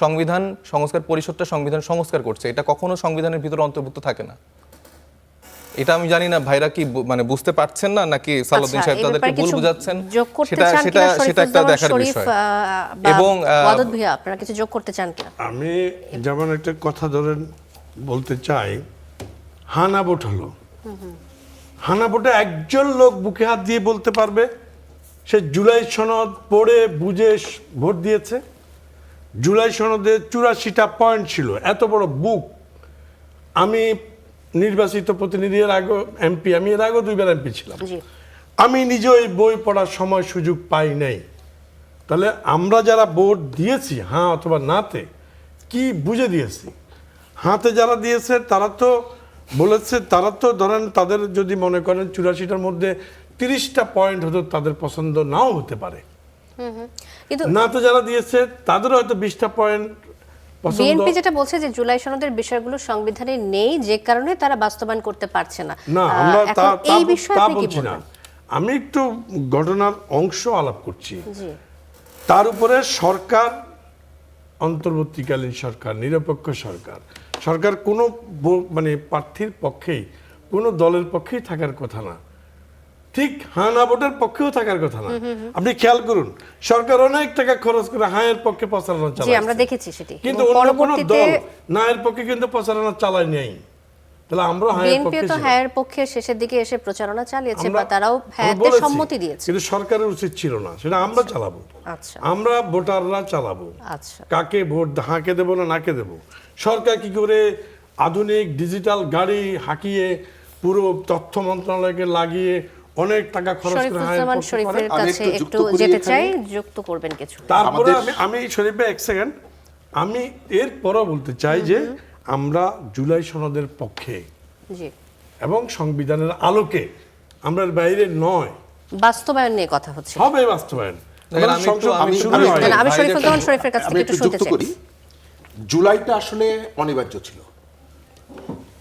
সংবিধান সংস্কার পরিষদটা সংবিধান সংস্কার করছে, এটা কখনো সংবিধানের ভিতরে অন্তর্ভুক্ত থাকে না। এটা আমি জানি না ভাইরা কি মানে বুঝতে পারছেন না, নাকি সালাউদ্দিন সাহেব তাদেরকে ভুল বুঝাচ্ছেন, সেটা একটা দেখার বিষয়। এবং ওয়াদুদ ভাইয়া, আপনারা কিছু যোগ করতে চান কিনা? আমি যেমন একটা কথা ধরেন বলতে চাই, হানা ভোট হলো, হানা ভোটে একজন লোক বুকে হাত দিয়ে বলতে পারবে সে জুলাই সনদ পড়ে বুঝে ভোট দিয়েছে? জুলাই সনদে 84টা পয়েন্ট ছিল, এত বড় বুক। আমি নির্বাচিত প্রতিনিধি, এর আগে এমপি, আমি এর আগে 2বার এমপি ছিলাম, আমি নিজে ওই বই পড়ার সময় সুযোগ পাই নাই। তাহলে আমরা যারা ভোট দিয়েছি হ্যাঁ অথবা নাতে, কি বুঝে দিয়েছি? হাতে যারা দিয়েছে তারা তো বলেছে, তারা তো ধরেন তাদের যদি মনে করেন 84টার মধ্যে 30টা পয়েন্ট হয়তো তাদের পছন্দ নাও হতে পারে, কিন্তু নাতে যারা দিয়েছে তাদের হয়তো 20টা পয়েন্ট পছন্দ। বিএনপি যেটা বলছে যে জুলাই সনদের বিষয়গুলো সংবিধানে নেই, যে কারণে তারা বাস্তবায়ন করতে পারছে না। না, আমরা এই বিষয়ে আপনি কি বলছি না, বলবেন? আমি একটু ঘটনার অংশ আলাপ করছি। তার উপরে সরকার, অন্তর্বর্তীকালীন সরকার, নিরপেক্ষ সরকার, সরকার কোনো মানে প্রার্থীর পক্ষেই, কোনো দলের পক্ষেই থাকার কথা না, ঠিক হ্যাঁ না ভোটের পক্ষেও থাকার কথা না। আপনি খেয়াল করুন, সরকার অনেক টাকা খরচ করে হায়ের পক্ষে প্রচারণা চালায়, আমরা দেখেছি সেটি, কিন্তু অন্য কোনো দল না এর পক্ষে কিন্তু প্রচারণা চালায় নাই। তাহলে আমরা হায়ের বিএনপি পক্ষে তো ছিলাম। হায়ের পক্ষে শেষের দিকে এসে প্রচারণা চালিয়েছে বা আমরা- তারাও আমরা হায়াতে বলেছি, সম্মতি দিয়েছে। কিন্তু সরকারের উচিত ছিল না, সেটা আমরা চালাবো, আচ্ছা আমরা ভোটাররা চালাবো। আচ্ছা কাকে ভোট হাঁকে দেবো না নাকে দেবো। সরকার কি করে আধুনিক ডিজিটাল গাড়ি হাঁকিয়ে পুরো তথ্য মন্ত্রণালয়কে লাগিয়ে অনেক টাকা খরচ করে হায়ের শরীফুজ্জামান পক্ষে করে। শরীফের আমি কাছে একটু একটু যুক্ত করি যেতে এখানে। চাই, যুক্ত করবেন কিছু। তারপরে আমাদের- আমি শরীফ ভাই এক সেকেন্ড, আমি এর পরও বলতে চাই যে আমরা জুলাই সনদের পক্ষে জি, এবং সংবিধানের আলোকে, আমরা এর বাইরে নয়, বাস্তবায়ন নিয়ে কথা হচ্ছে। হবে বাস্তবায়ন। দেখেন, আমি সংসদ একটু- আমি শুরু একটু- হয়। আমি ভাই শরীফুজ্জামান দেখেন, শরীফের কাছ আমি থেকে একটু একটু শুনতে যুক্ত চাই। করি। জুলাইটা আসলে অনিবার্য ছিল।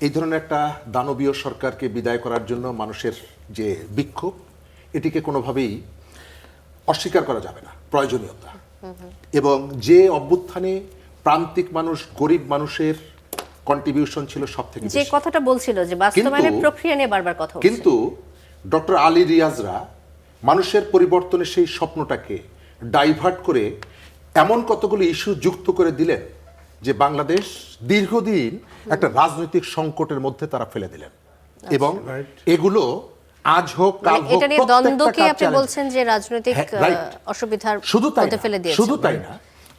এই ধরনের একটা দানবীয় সরকারকে বিদায় করার জন্য মানুষের যে বিক্ষোভ, এটিকে কোনোভাবেই অস্বীকার করা যাবে না, প্রয়োজনীয়তা। এবং যে অভ্যুত্থানে প্রান্তিক মানুষ, গরিব মানুষের কন্ট্রিবিউশন ছিল সব থেকে যে বেশি। কথাটা বলছিল যে বাস্তবায়নের কিন্তু- প্রক্রিয়া নিয়ে বারবার কথা হচ্ছে। কিন্তু ডক্টর আলী রিয়াজরা মানুষের পরিবর্তনের সেই স্বপ্নটাকে ডাইভার্ট করে এমন কতগুলো ইস্যু যুক্ত করে দিলেন যে বাংলাদেশ দীর্ঘদিন একটা রাজনৈতিক সংকটের মধ্যে তারা ফেলে দিলেন। এবং এগুলো আজ হোক কাল মানে হোক এটা নিয়ে প্রত্যেকটা দ্বন্দ্বকে কাজ আপনি challenge। বলছেন যে রাজনৈতিক হ্যাঁ, right. অসুবিধার শুধু তাই মধ্যে না, ফেলে দিয়েছে। শুধু তাই না,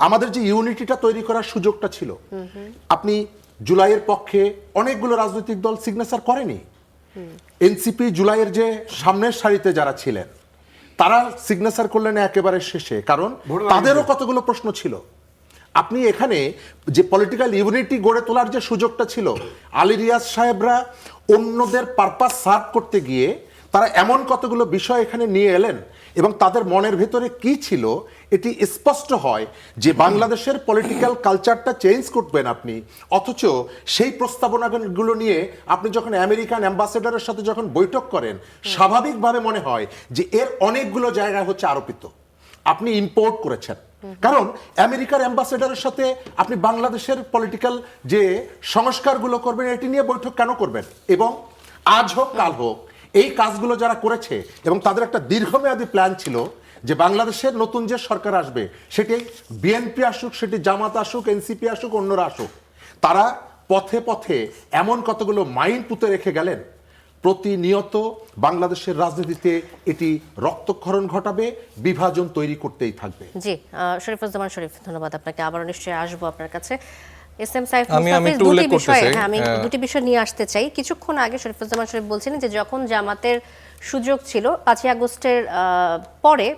আমাদের যে ইউনিটিটা তৈরি করার সুযোগটা ছিল, আপনি জুলাইয়ের পক্ষে অনেকগুলো রাজনৈতিক দল সিগনেচার করেনি। এনসিপি জুলাইয়ের যে সামনের সারিতে যারা ছিলেন তারা সিগনেচার করলেন একেবারে শেষে, কারণ তাদেরও কতগুলো প্রশ্ন ছিল। আপনি এখানে যে পলিটিক্যাল ইউনিটি গড়ে তোলার যে সুযোগটা ছিল, আলী রিয়াজ সাহেবরা অন্যদের পারপাস সার্ভ করতে গিয়ে তারা এমন কতগুলো বিষয় এখানে নিয়ে এলেন এবং তাদের মনের ভেতরে কি ছিল এটি স্পষ্ট হয় যে বাংলাদেশের পলিটিক্যাল কালচারটা চেঞ্জ করবেন আপনি, অথচ সেই প্রস্তাবনাগুলো নিয়ে আপনি যখন আমেরিকান অ্যাম্বাসেডারের সাথে যখন বৈঠক করেন, স্বাভাবিকভাবে মনে হয় যে এর অনেকগুলো জায়গায় হচ্ছে আরোপিত, আপনি ইম্পোর্ট করেছেন। কারণ আমেরিকার অ্যাম্বাসেডারের সাথে আপনি বাংলাদেশের পলিটিক্যাল যে সংস্কারগুলো করবেন এটি নিয়ে বৈঠক কেন করবেন? এবং আজ হোক কাল হোক এই কাজগুলো যারা করেছে এবং তাদের একটা দীর্ঘমেয়াদী প্ল্যান ছিল যে বাংলাদেশের নতুন যে সরকার আসবে সেটি বিএনপি আসুক, সেটি জামাত আসুক, এনসিপি আসুক, অন্যরা আসুক, তারা পথে পথে এমন কতগুলো মাইন পুঁতে রেখে গেলেন, প্রতিনিয়ত বাংলাদেশের রাজনীতিতে এটি রক্তক্ষরণ ঘটাবে, বিভাজন তৈরি করতেই থাকবে। জি, শরীফুজ্জামান শরীফ, ধন্যবাদ আপনাকে। আবারও নিশ্চয়ই আসবো আপনার কাছে। এস এম সাইফ আমি মুস্তাফিজ, একটু দুটি উল্লেখ করতে বিষয়ে, চাই। হ্যাঁ, আমি দুটি বিষয় নিয়ে আসতে চাই। কিছুক্ষণ আগে শরীফুজ্জামান শরীফ বলছিলেন যে যখন জামাতের সুযোগ ছিল 5ই আগস্টের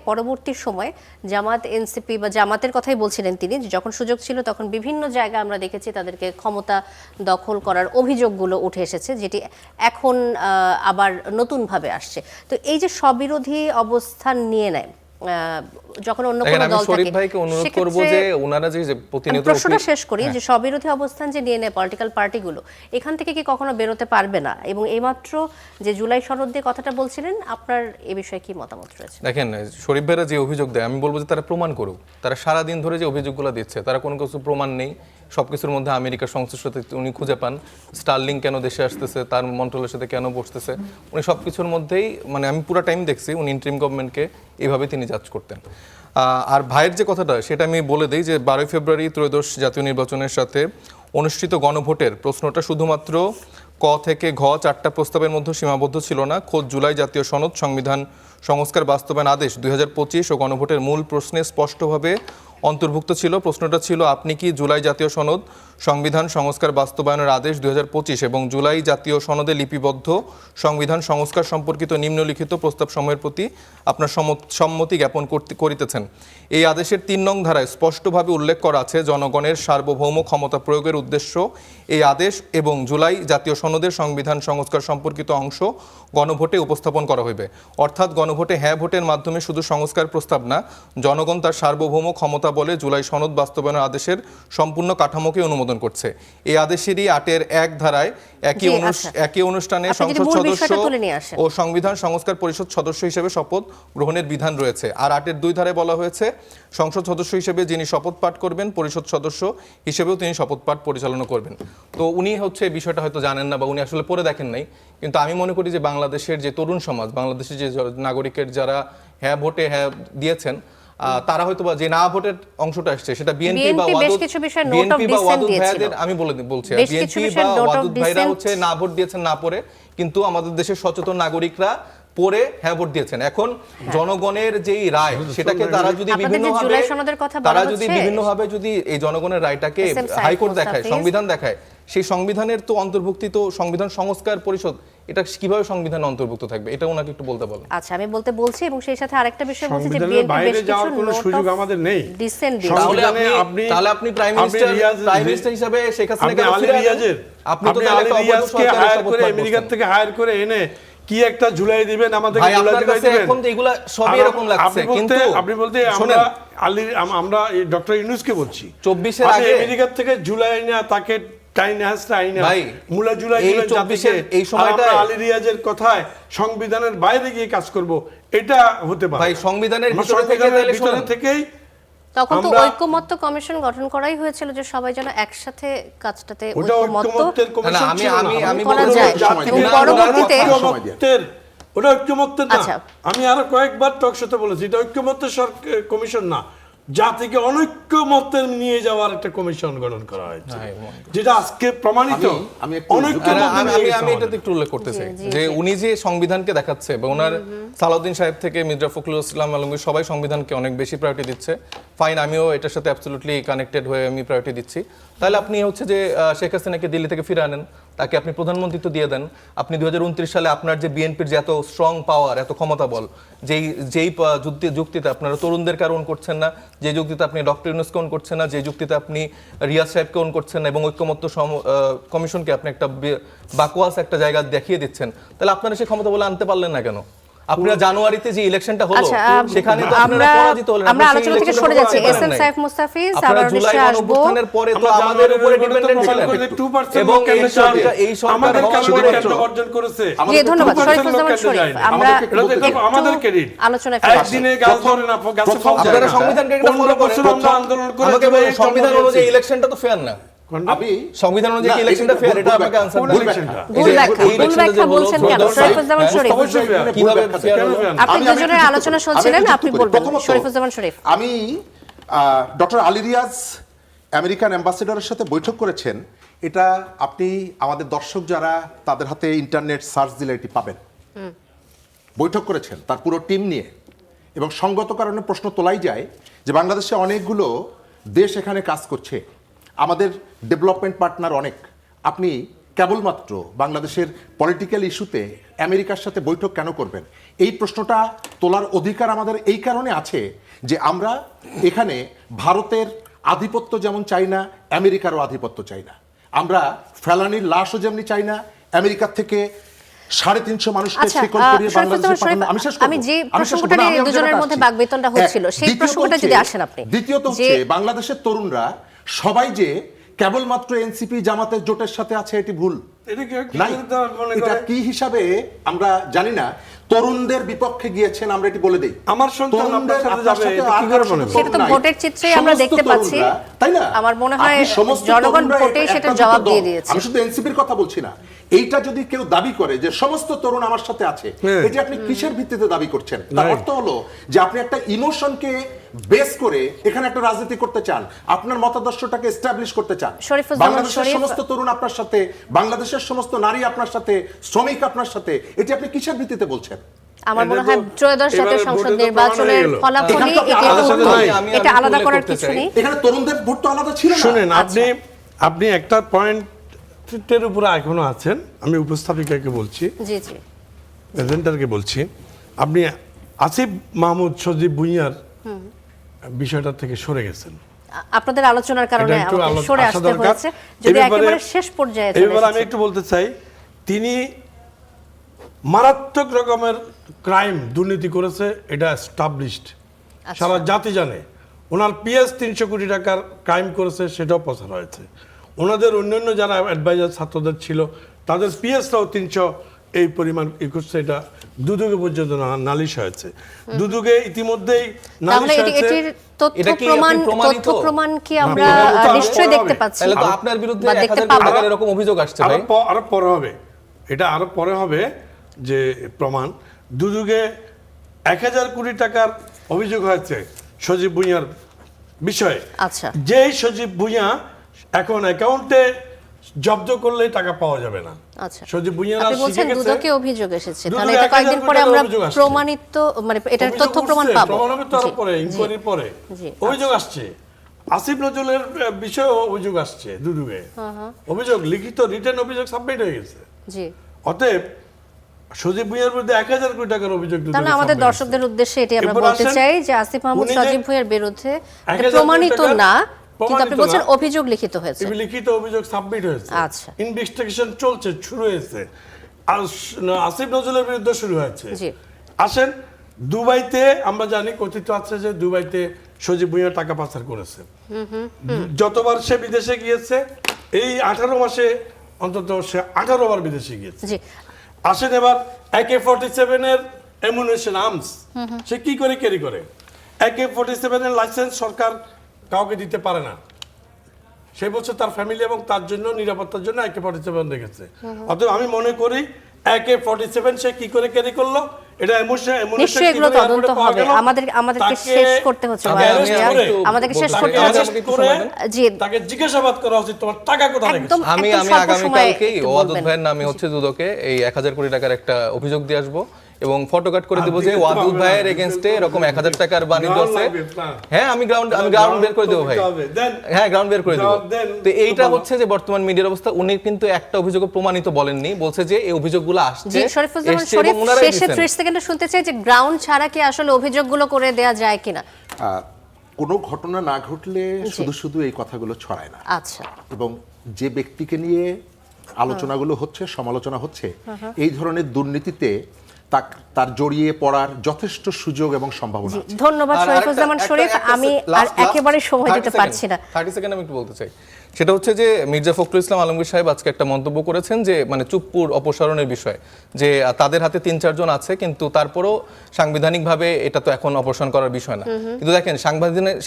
পরবর্তী সময় জামাত, এনসিপি বা জামাতের কথাই বলছিলেন তিনি, যে যখন সুযোগ ছিল তখন বিভিন্ন জায়গায় আমরা দেখেছি তাদেরকে ক্ষমতা দখল করার অভিযোগগুলো উঠে এসেছে, যেটি এখন আবার নতুনভাবে আসছে। তো এই যে স্ববিরোধী অবস্থান নিয়ে নেয় যখন অন্য দেখেন, কোনো আমি দল শরীফ থাকে, ভাইকে অনুরোধ করব সেক্ষেত্রে যে ওনারা যে প্রতিনিয়ত প্রশ্নটা শেষ করি যে স্ববিরোধী অবস্থান যে নিয়ে নেয় পলিটিক্যাল পার্টিগুলো, এখান থেকে কি কখনো বেরোতে পারবে না? এবং এইমাত্র যে জুলাই সনদ দিয়ে কথাটা বলছিলেন, আপনার এ বিষয়ে কি মতামত রয়েছে? দেখেন, শরীফ ভাইরা যে অভিযোগ দেয় আমি বলবো যে তারা প্রমাণ করুক। তারা সারাদিন ধরে যে অভিযোগগুলো দিচ্ছে তারা কোনো কিছু প্রমাণ নেই। সবকিছুর মধ্যে আমেরিকার সংশ্লিষ্টতা উনি খুঁজে পান। স্টারলিং কেন দেশে আসতেছে, তার মন্ত্রণালয়ের সাথে কেন বসতেছে, উনি সবকিছুর মধ্যেই, মানে আমি পুরো টাইম দেখছি উনি ইন্টারিম গভর্নমেন্টকে এইভাবে তিনি জাজ করতেন। আর ভাইয়ের যে কথাটা সেটা আমি বলে দিই যে 12 ফেব্রুয়ারি ত্রয়োদশ জাতীয় নির্বাচনের সাথে অনুষ্ঠিত গণভোটের প্রশ্নটা শুধুমাত্র ক থেকে ঘ 4টা প্রস্তাবের মধ্যে সীমাবদ্ধ ছিল না। খোদ জুলাই জাতীয় সনদ, সংবিধান সংস্কার বাস্তবায়ন আদেশ 2025 ও গণভোটের মূল প্রশ্নে স্পষ্টভাবে অন্তর্ভুক্ত ছিল। প্রশ্নটা ছিল, আপনি কি জুলাই জাতীয় সনদ, সংবিধান সংস্কার বাস্তবায়নের আদেশ 2025 এবং জুলাই জাতীয় সনদে লিপিবদ্ধ সংবিধান সংস্কার সম্পর্কিত নিম্নলিখিত প্রস্তাব সমূহের প্রতি আপনার সম্মতি জ্ঞাপন করিতেছেন? এই আদেশের 3 নং ধারায় স্পষ্টভাবে উল্লেখ করা আছে, জনগণের সার্বভৌম ক্ষমতা প্রয়োগের উদ্দেশ্য এই আদেশ এবং জুলাই জাতীয় সনদের সংবিধান সংস্কার সম্পর্কিত অংশ গণভোটে উপস্থাপন করা হইবে। অর্থাৎ গণভোটে হ্যাঁ ভোটের মাধ্যমে শুধু সংস্কার প্রস্তাব না, জনগণ তার সার্বভৌম ক্ষমতা বলে জুলাই সনদ বাস্তবায়নের আদেশের সম্পূর্ণ কাঠামোকে অনুমোদন করছে। এই আদেশেরই 8-এর 1 ধারায় একই অনুষ্ঠানে সংসদ সদস্য ও সংবিধান সংস্কার পরিষদ সদস্য হিসেবে শপথ গ্রহণের বিধান রয়েছে। আর 8-এর 2 ধারায় বলা হয়েছে, সংসদ সদস্য হিসেবে যিনি শপথ পাঠ করবেন পরিষদ সদস্য হিসেবেও তিনি শপথ পাঠ পরিচালনা করবেন। তো উনি হচ্ছে এই বিষয়টা হয়তো জানেন না বা উনি আসলে পড়ে দেখেন নাই, কিন্তু আমি মনে করি যে বাংলাদেশের যে তরুণ সমাজ, বাংলাদেশের যে নাগরিকের যারা হ্যাঁ ভোটে হ্যাঁ দিয়েছেন, তারা হয়তো বা যে না ভোটের অংশটা আসছে সেটা বিএনপি বা BNP বেশ ওয়াদুদ কিছু বিষয়ে note of বিএনপি বা dissent ওয়াদুদ দিয়েছিল। ভাইয়াদের আমি বলছি বেশ কিছু বিএনপি বিষয়ে বা note of ওয়াদুদ ভাইরা dissent- হচ্ছে না ভোট দিয়েছেন না পড়ে, কিন্তু আমাদের দেশের সচেতন নাগরিকরা পরে হ্যাঁ ভোট দিয়েছেন। এখন জনগণের যেই রায় সেটাকে তারা যদি আপনাদের যে বিভিন্নভাবে জুলাই সনদের কথা বলা তারা যদি হচ্ছে, বিভিন্নভাবে যদি এই জনগণের রায়টাকে এস এম সাইফ হাইকোর্ট দেখায়, মুস্তাফিজ। সংবিধান দেখায়, সেই সংবিধানের তো অন্তর্ভুক্তি তো সংবিধান সংস্কার পরিষদ, এটা কিভাবে সংবিধানে অন্তর্ভুক্ত থাকবে এটা ওনাকে একটু বলতে বলেন। আচ্ছা আমি বলছি এবং সেই সাথে আরেকটা বিষয় বলছি যে সংবিধানের বিএনপি বাইরে বেশ যাওয়ার কিছু কোনো নোট সুযোগ অফ আমাদের নেই। ডিসেন্ট তাহলে আপনি প্রাইম মিনিস্টার হিসেবে শেখ হাসিনাকে আপনি আলী ফিরিয়ে আনেন। রিয়াজের আপনি তো তাহলে আলী একটা অবৈধ রিয়াজকে সরকারের হায়ার শপথ করে পাঠ আমেরিকা করছেন। থেকে হায়ার করে এনে কি একটা ঝুলাই দিবেন আমাদের ভাই ঝুলাই আপনার দিবেন কাছে এখন তো এগুলা সবই এরকম লাগছে, কিন্তু আপনি বলতে শোনেন, আমরা ডক্টর ইউনূসকে বলছি 24 এর আপনি আগে আমেরিকা থেকে ঝুলাই না তাকে ভাই, মুলা ঝুলাই এই দিবেন 24 এই আর সময়টায়- আমরা আলী রিয়াজের কথায় সংবিধানের বাইরে গিয়ে কাজ করব, এটা হতে পারে ভাই সংবিধানের আমরা ভিতরে থেকে সংবিধানের তাহলে ভিতরে শোনেন। থেকেই তখন তো আমরা- ঐক্যমত্য কমিশন গঠন করাই হয়েছিল যে সবাই যেন একসাথে কাজটাতে ওটা ঐক্যমত্য ঐক্যমত্যের না, কমিশন আমি ছিল না। আমি আমি করা বলবো যায়। জাতিকে এবং না, পরবর্তীতে- না, না, ঐক্যমত্যের ওটা ঐক্যমত্যের না। আচ্ছা। আমি আরো কয়েকবার টক শোতে বলেছি এটা ঐক্যমত্যের কমিশন না, জাতিকে অনৈক্যমত্যের নিয়ে যাওয়ার একটা কমিশন গঠন করা হয়েছে, যেটা আজকে প্রমাণিত আমি একটু অনৈক্যমত্যে নিয়ে গেছে আমি আমাদের। এটাতে একটু উল্লেখ করতে চাই জি, যে জি। উনি যে সংবিধানকে দেখাচ্ছে বা ওনার সালাউদ্দিন সাহেব থেকে মির্জা ফখরুল ইসলাম আলমগীর সবাই সংবিধানকে অনেক বেশি প্রায়োরিটি দিচ্ছে, ফাইন, আমিও এটার সাথে অ্যাবসলিউটলি কানেক্টেড হয়ে আমি প্রায়োরিটি দিচ্ছি। তাহলে আপনি হচ্ছে যে শেখ হাসিনাকে দিল্লি থেকে ফিরে আনেন, তাকে আপনি প্রধানমন্ত্রিত্ব দিয়ে দেন। আপনি 2029 সালে আপনার যে বিএনপির যে এত স্ট্রং পাওয়ার, এত ক্ষমতা বল, যেই যুক্তিতে আপনারা তরুণদেরকে আর own করছেন না, যে যুক্তিতে আপনি ডক্টর ইউনূসকে own করছেন না, যে যুক্তিতে আপনি রিয়াজ সাহেবকে own করছেন না এবং ঐক্যমত্য কমিশনকে আপনি একটা বাকওয়াস একটা জায়গা দেখিয়ে দিচ্ছেন, তাহলে আপনারা সেই ক্ষমতা বলে আনতে পারলেন না কেন? আপনারা জানুয়ারিতে যে ইলেকশনটা হলো আচ্ছা, সেখানে তো আপনারা পরাজিত হলেন। আমরা আপনি সেই আলোচনা থেকে ইলেকশনটা সরে যাচ্ছি। করাতে এস এম পারেন নাই। সাইফ মুস্তাফিজ, আপনারা আবার জুলাই নিশ্চয়ই আসবো। গণঅভ্যুত্থানের পরে তো আমরা আমাদের উপরে জানুয়ারির ডিপেন্ডেন্ট গণতন্ত্র ছিলেন, প্রমাণ করে 2% এবং লোক কেন যায়নি? এই সরকার আমাদের হওয়া কারণে শুধুমাত্র কেন অর্জন করেছে? জি ধন্যবাদ 2% শরীফুজ্জামান লোক কেন শরীফ। যায়নি? আমরা এটা আমাদের ক্রেডিট। আলোচনায় ফিরে আসি। একদিনে গাছ ধরে না, গাছে ফল ধরে আপনারা না। সংবিধানকে একটা 15 ফলো করেন। বছর আমরা আন্দোলন করে আমাকে বলেন, এই সংবিধান জন্ম অনুযায়ী দিয়েছি। ইলেকশনটা তো ফেয়ার না। আমি সংবিধান অনুযায়ী না, ইলেকশনটা এটা ফেয়ার, এটা ভুল আমাকে ব্যাখ্যা, আনসার ভুল বলুন। ব্যাখ্যা। ভুল ব্যাখ্যা, এই ভুল ব্যাখ্যা ইলেকশনটা যে বলছেন হলো, কেন? ভোট শরীফুজ্জামান দেওয়ার- শরীফ। অবশ্যই fair। কিভাবে ব্যাখ্যা fair কেন হলো? fair? আপনি আমি দুজনের একটু আলোচনা বলি। শুনছিলেন, আমি একটু আপনি বলি। বলবেন। প্রথমত, শরীফুজ্জামান শরীফ। আমি ডক্টর আলী রিয়াজ আমেরিকান অ্যাম্বাসেডরের সাথে বৈঠক করেছেন, এটা আপনি আমাদের দর্শক যারা তাদের হাতে ইন্টারনেট সার্চ দিলে এটি পাবেন। বৈঠক করেছেন তার পুরো টিম নিয়ে, এবং সঙ্গত কারণে প্রশ্ন তোলাই যায় যে বাংলাদেশে অনেকগুলো দেশ এখানে কাজ করছে, আমাদের ডেভেলপমেন্ট পার্টনার অনেক। আপনি কেবলমাত্র বাংলাদেশের পলিটিক্যাল ইস্যুতে আমেরিকার সাথে বৈঠক কেন করবেন? এই প্রশ্নটা তোলার অধিকার আমাদের এই কারণে আছে যে আমরা এখানে ভারতের আধিপত্য যেমন চাই না, আমেরিকারও আধিপত্য চাই না। আমরা ফেলানির লাশও যেমনি চাই না, আমেরিকার থেকে 350 মানুষকে আচ্ছা, শিকল করিয়ে বাংলাদেশে শরীফুজ্জামান পাঠানো। আমি শেষ করব। আমি যে আমি শেষ করব। প্রসঙ্গটা না, নিয়ে আমি আমার দুজনের জায়গাটা মধ্যে আসছি। বাকবিতণ্ডা হচ্ছিল, সেই দ্বিতীয়ত প্রসঙ্গটা যদি হচ্ছে- আসেন আপনি। দ্বিতীয়ত যে হচ্ছে বাংলাদেশের তরুণরা সবাই যে কেবলমাত্র এনসিপি জামাতের জোটের সাথে আছে, এটি ভুল। এটা কি নাই, তারা মনে এটা করে? কি হিসাবে আমরা জানি না। তরুণদের বিপক্ষে গিয়েছেন, আমরা এটি বলে দেই। আমার সন্তান আপনার সাথে যাবে, সাথে এটা আর কি করে কারোর মনে সাথে হয়? সেটা তো নাই। ভোটের চিত্রেই আমরা সমস্ত দেখতে পাচ্ছি। তরুণরা, তাই না? আমার মনে হয় আপনি সমস্ত জনগণ তরুণরা ভোটেই একটা সেটার দুটো জবাব দল। দিয়ে দিয়েছে। আমি শুধু এনসিপির কথা বলছি না, এইটা যদি কেউ দাবি করে যে সমস্ত তরুণ আমার সাথে আছে, হ্যাঁ। এটি আপনি কিসের ভিত্তিতে দাবি করছেন? তার Right. অর্থ হলো যে আপনি একটা ইমোশনকে বেস করে এখানে একটা রাজনীতি করতে চান, আপনার মতাদর্শটাকে এস্টাবলিশ করতে চান। শরীফুজ্জামান বাংলাদেশের শরীফ- সমস্ত তরুণ আপনার সাথে, বাংলাদেশের সমস্ত নারী আপনার সাথে, শ্রমিক আপনার সাথে, এটি আপনি কিসের ভিত্তিতে বলছেন? আমার এটা মনে তো হয় ত্রয়োদশ জাতীয় এবারে সংসদ ভোটে তো নির্বাচনের প্রমাণ হয়ে গেল। ফলাফলই এখানে তো আপনি এটি আলাদা হলো। নাই, আমি এটা একটু আলাদা উল্লেখ করার করতে কিছু চাই। নেই। এখানে তরুণদের ভোট তো আলাদা ছিল না। শুনেন, আচ্ছা। আপনি একটা পয়েন্টের উপরে এখনো আছেন। আমি উপস্থাপিকাকে বলছি, জি জি প্রেজেন্টারকে বলছি, আপনি আসিফ মাহমুদ সজীব ভুঁইয়ার বিষয়টা থেকে সরে গেছেন। আপনাদের আলোচনার কারণে এটা একটু আমাকে সরে আসা আসতে দরকার। হয়েছে, যদি এই ব্যাপারে- একেবারে শেষ পর্যায়ে চলে এইবার আমি এসেছি। একটু বলতে চাই, তিনি মারাত্মক রকমের ক্রাইম দুর্নীতি করেছে, এটা এস্টাবলিশড, আচ্ছা। সারা জাতি জানে। ওনার পিএস 300 কোটি টাকার ক্রাইম করেছে, সেটাও প্রচার হয়েছে। ওনাদের অন্যান্য যারা অ্যাডভাইজার ছাত্রদের ছিল, তাদের পিএসরাও 300 এই পরিমাণ করছে, এটা দুদুকে পর্যন্ত নালিশ হয়েছে। দুদুকে ইতিমধ্যেই তাহলে নালিশ হয়েছে। এটির তথ্য এটা কি প্রমাণ আপনি প্রমাণিত? কি আমরা প্রমাণিত আরো নিশ্চয়ই পরে দেখতে হবে। পাচ্ছি তাহলে তো আপনার বিরুদ্ধে বা 1000 দেখতে কোটি পাবো। টাকার এরকম অভিযোগ আসছে ভাই। আরো পরে হবে, এটা আরো পরে হবে যে প্রমাণ। দুদুকে 1000 কোটি টাকার অভিযোগ হয়েছে, সজীব ভুঁইয়ার বিষয়ে। আচ্ছা। যেই সজীব ভুঁইয়া এখন অ্যাকাউন্টে জব্দ করলে টাকা পাওয়া যাবে না। আচ্ছা, সজীব ভুঁইয়া আপনি বলছেন শিখে গেছে, দুদকে অভিযোগ এসেছে, দুদকে তাহলে এটা 1000 কয়েকদিন পরে কোটি আমরা অভিযোগ আসছে। প্রমাণিত মানে এটার অভিযোগ তথ্য প্রমাণ উঠছে, পাবো। প্রমাণ হবে তো আরো জি, পরে, জি, ইনকোয়ারির পরে জি, অভিযোগ আসছে। আসিফ নজরুলের বিষয়ে অভিযোগ আসছে দুদকে, অভিযোগ লিখিত রিটেন অভিযোগ সাবমিট হয়ে গেছে। জি। অতএব সজীব ভুঁইয়ার বিরুদ্ধে 1000 কোটি টাকার অভিযোগ দুদকে তাহলে আমাদের submit হয়েছে। দর্শকদের উদ্দেশ্যে এটি আমরা এরপর বলতে আসেন, চাই যে আসিফ মাহমুদ উনি যে সজীব ভুঁইয়ার বিরুদ্ধে 1000 কোটি প্রমাণিত টাকার না, কিন্তু আপনি প্রমাণিত বলছেন না। অভিযোগ লিখিত হয়েছে। এই লিখিত অভিযোগ সাবমিট হয়েছে, আচ্ছা। ইনভেস্টিগেশন চলছে, শুরু হয়েছে। আর আসিফ নজরুলের বিরুদ্ধে শুরু হয়েছে। জি। আসেন, দুবাইতে আমরা জানি কথিত আছে যে দুবাইতে সজীব ভুঁইয়া টাকা পাচার করেছে। যতবার সে বিদেশে গিয়েছে এই 18 মাসে অন্তত সে 18 বার বিদেশে গিয়েছে। জি। আসেন এবার AK-47 এর অ্যামুনিশন আর্মস সে কি করে ক্যারি করে? AK-47 এর লাইসেন্স সরকার কাউকে দিতে পারে না। সেই বছর তার ফ্যামিলি এবং তার জন্য নিরাপত্তার জন্য AK-47 রেখেছে। অতএব আমি মনে করি AK-47 সে কি করে ক্যারি করলো, এটা নিশ্চয়ই এগুলো তদন্ত হবে। আমাদেরকে শেষ করতে হচ্ছে আমাদেরকে শেষ করতে হচ্ছে। জি, তাকে জিজ্ঞাসাবাদ করা উচিত, তোমার টাকা কোথায় রেখেছো? একদম আমি একদম স্বল্প সময়ে আগামীকালকেই একটু ওয়াদুদ বলবেন। ভাইয়ের নামে হচ্ছে দুদকে এই 1000 কোটি টাকার একটা অভিযোগ দিয়ে আসবো এবং ফটোকাট করে আর দেবো যে দিতে ওয়াদুদ হবে না, ভাইয়ের দিতে এগেইনস্টে হবে এরকম না। 1000 টাকার বাণিজ্য Ground আছে। লাগবে, না। হ্যাঁ, আমি গ্রাউন্ড বের করে দেবো ভাই। হ্যাঁ, গ্রাউন্ড বের করে দেবো। তো এইটা হচ্ছে যে বর্তমান মিডিয়ার অবস্থা। উনি কিন্তু একটা অভিযোগ প্রমাণিত বলেননি, বলছে যে এই অভিযোগগুলো আসছে। জি, শরীফুজ্জামান এসছে শরীফ এবং ওনারাই শেষে দিছেন। 30 সেকেন্ডে শুনতে চাই যে গ্রাউন্ড ছাড়া কি আসলে অভিযোগগুলো করে দেয়া যায় কিনা। কোনো ঘটনা না ঘটলে শুধু শুধু এই কথাগুলো ছড়ায় না। আচ্ছা। এবং যে ব্যক্তিকে নিয়ে আলোচনাগুলো হচ্ছে, সমালোচনা হচ্ছে, এই ধরনের দুর্নীতিতে তার জড়িয়ে পড়ার যথেষ্ট সুযোগ এবং সম্ভাবনা জি, আছে। ধন্যবাদ আর শরীফুজ্জামান আরেকটা- শরীফ। একটা- আমি একটা- আর last একেবারে সময় 30 দিতে second, পারছি না। 30 সেকেন্ড আমি একটু বলতে চাই। সেটা হচ্ছে যে মির্জা ফখরুল ইসলাম আলমগীর সাহেব আজকে একটা মন্তব্য করেছেন যে মানে চুপ্পুর অপসারণের বিষয়ে, যে তাদের হাতে 3-4 জন আছে, কিন্তু তারপরও সাংবিধানিকভাবে এটা তো এখন অপসারণ করার বিষয় না। কিন্তু দেখেন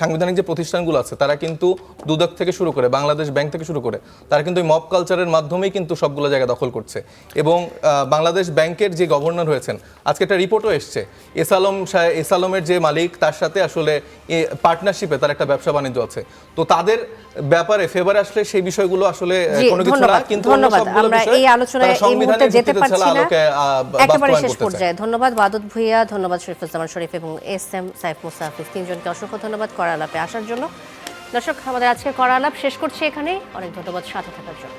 সাংবিধানিক যে প্রতিষ্ঠানগুলো আছে তারা কিন্তু দুদক থেকে শুরু করে বাংলাদেশ ব্যাংক থেকে শুরু করে তারা কিন্তু মব কালচারের মাধ্যমেই কিন্তু সবগুলো জায়গা দখল করছে। এবং বাংলাদেশ ব্যাংকের যে গভর্নর হয়েছেন, আজকে একটা রিপোর্টও এসছে, এসালমের যে মালিক তার সাথে আসলে পার্টনারশিপে তার একটা ব্যবসা বাণিজ্য আছে। তো তাদের ব্যাপারে ফেভারে আসলে সেই বিষয়গুলো আসলে জি, কোনো কিছু না, ধন্যবাদ, কিন্তু ধন্যবাদ। আমরা এই আলোচনায় এই মুহূর্তে যেতে পারছি না, একেবারে শেষ পর্যায়ে। পর্যায়ে। ধন্যবাদ ওয়াদুদ ভুঁইয়া, ধন্যবাদ শরীফুজ্জামান শরীফ এবং SM সাইফ মুসাফিজ, তিনজনকে অসংখ্য ধন্যবাদ করা আলাপে আসার জন্য। দর্শক, আমাদের আজকে করা আলাপ শেষ করছি এখানেই। অনেক ধন্যবাদ সাথে থাকার জন্য।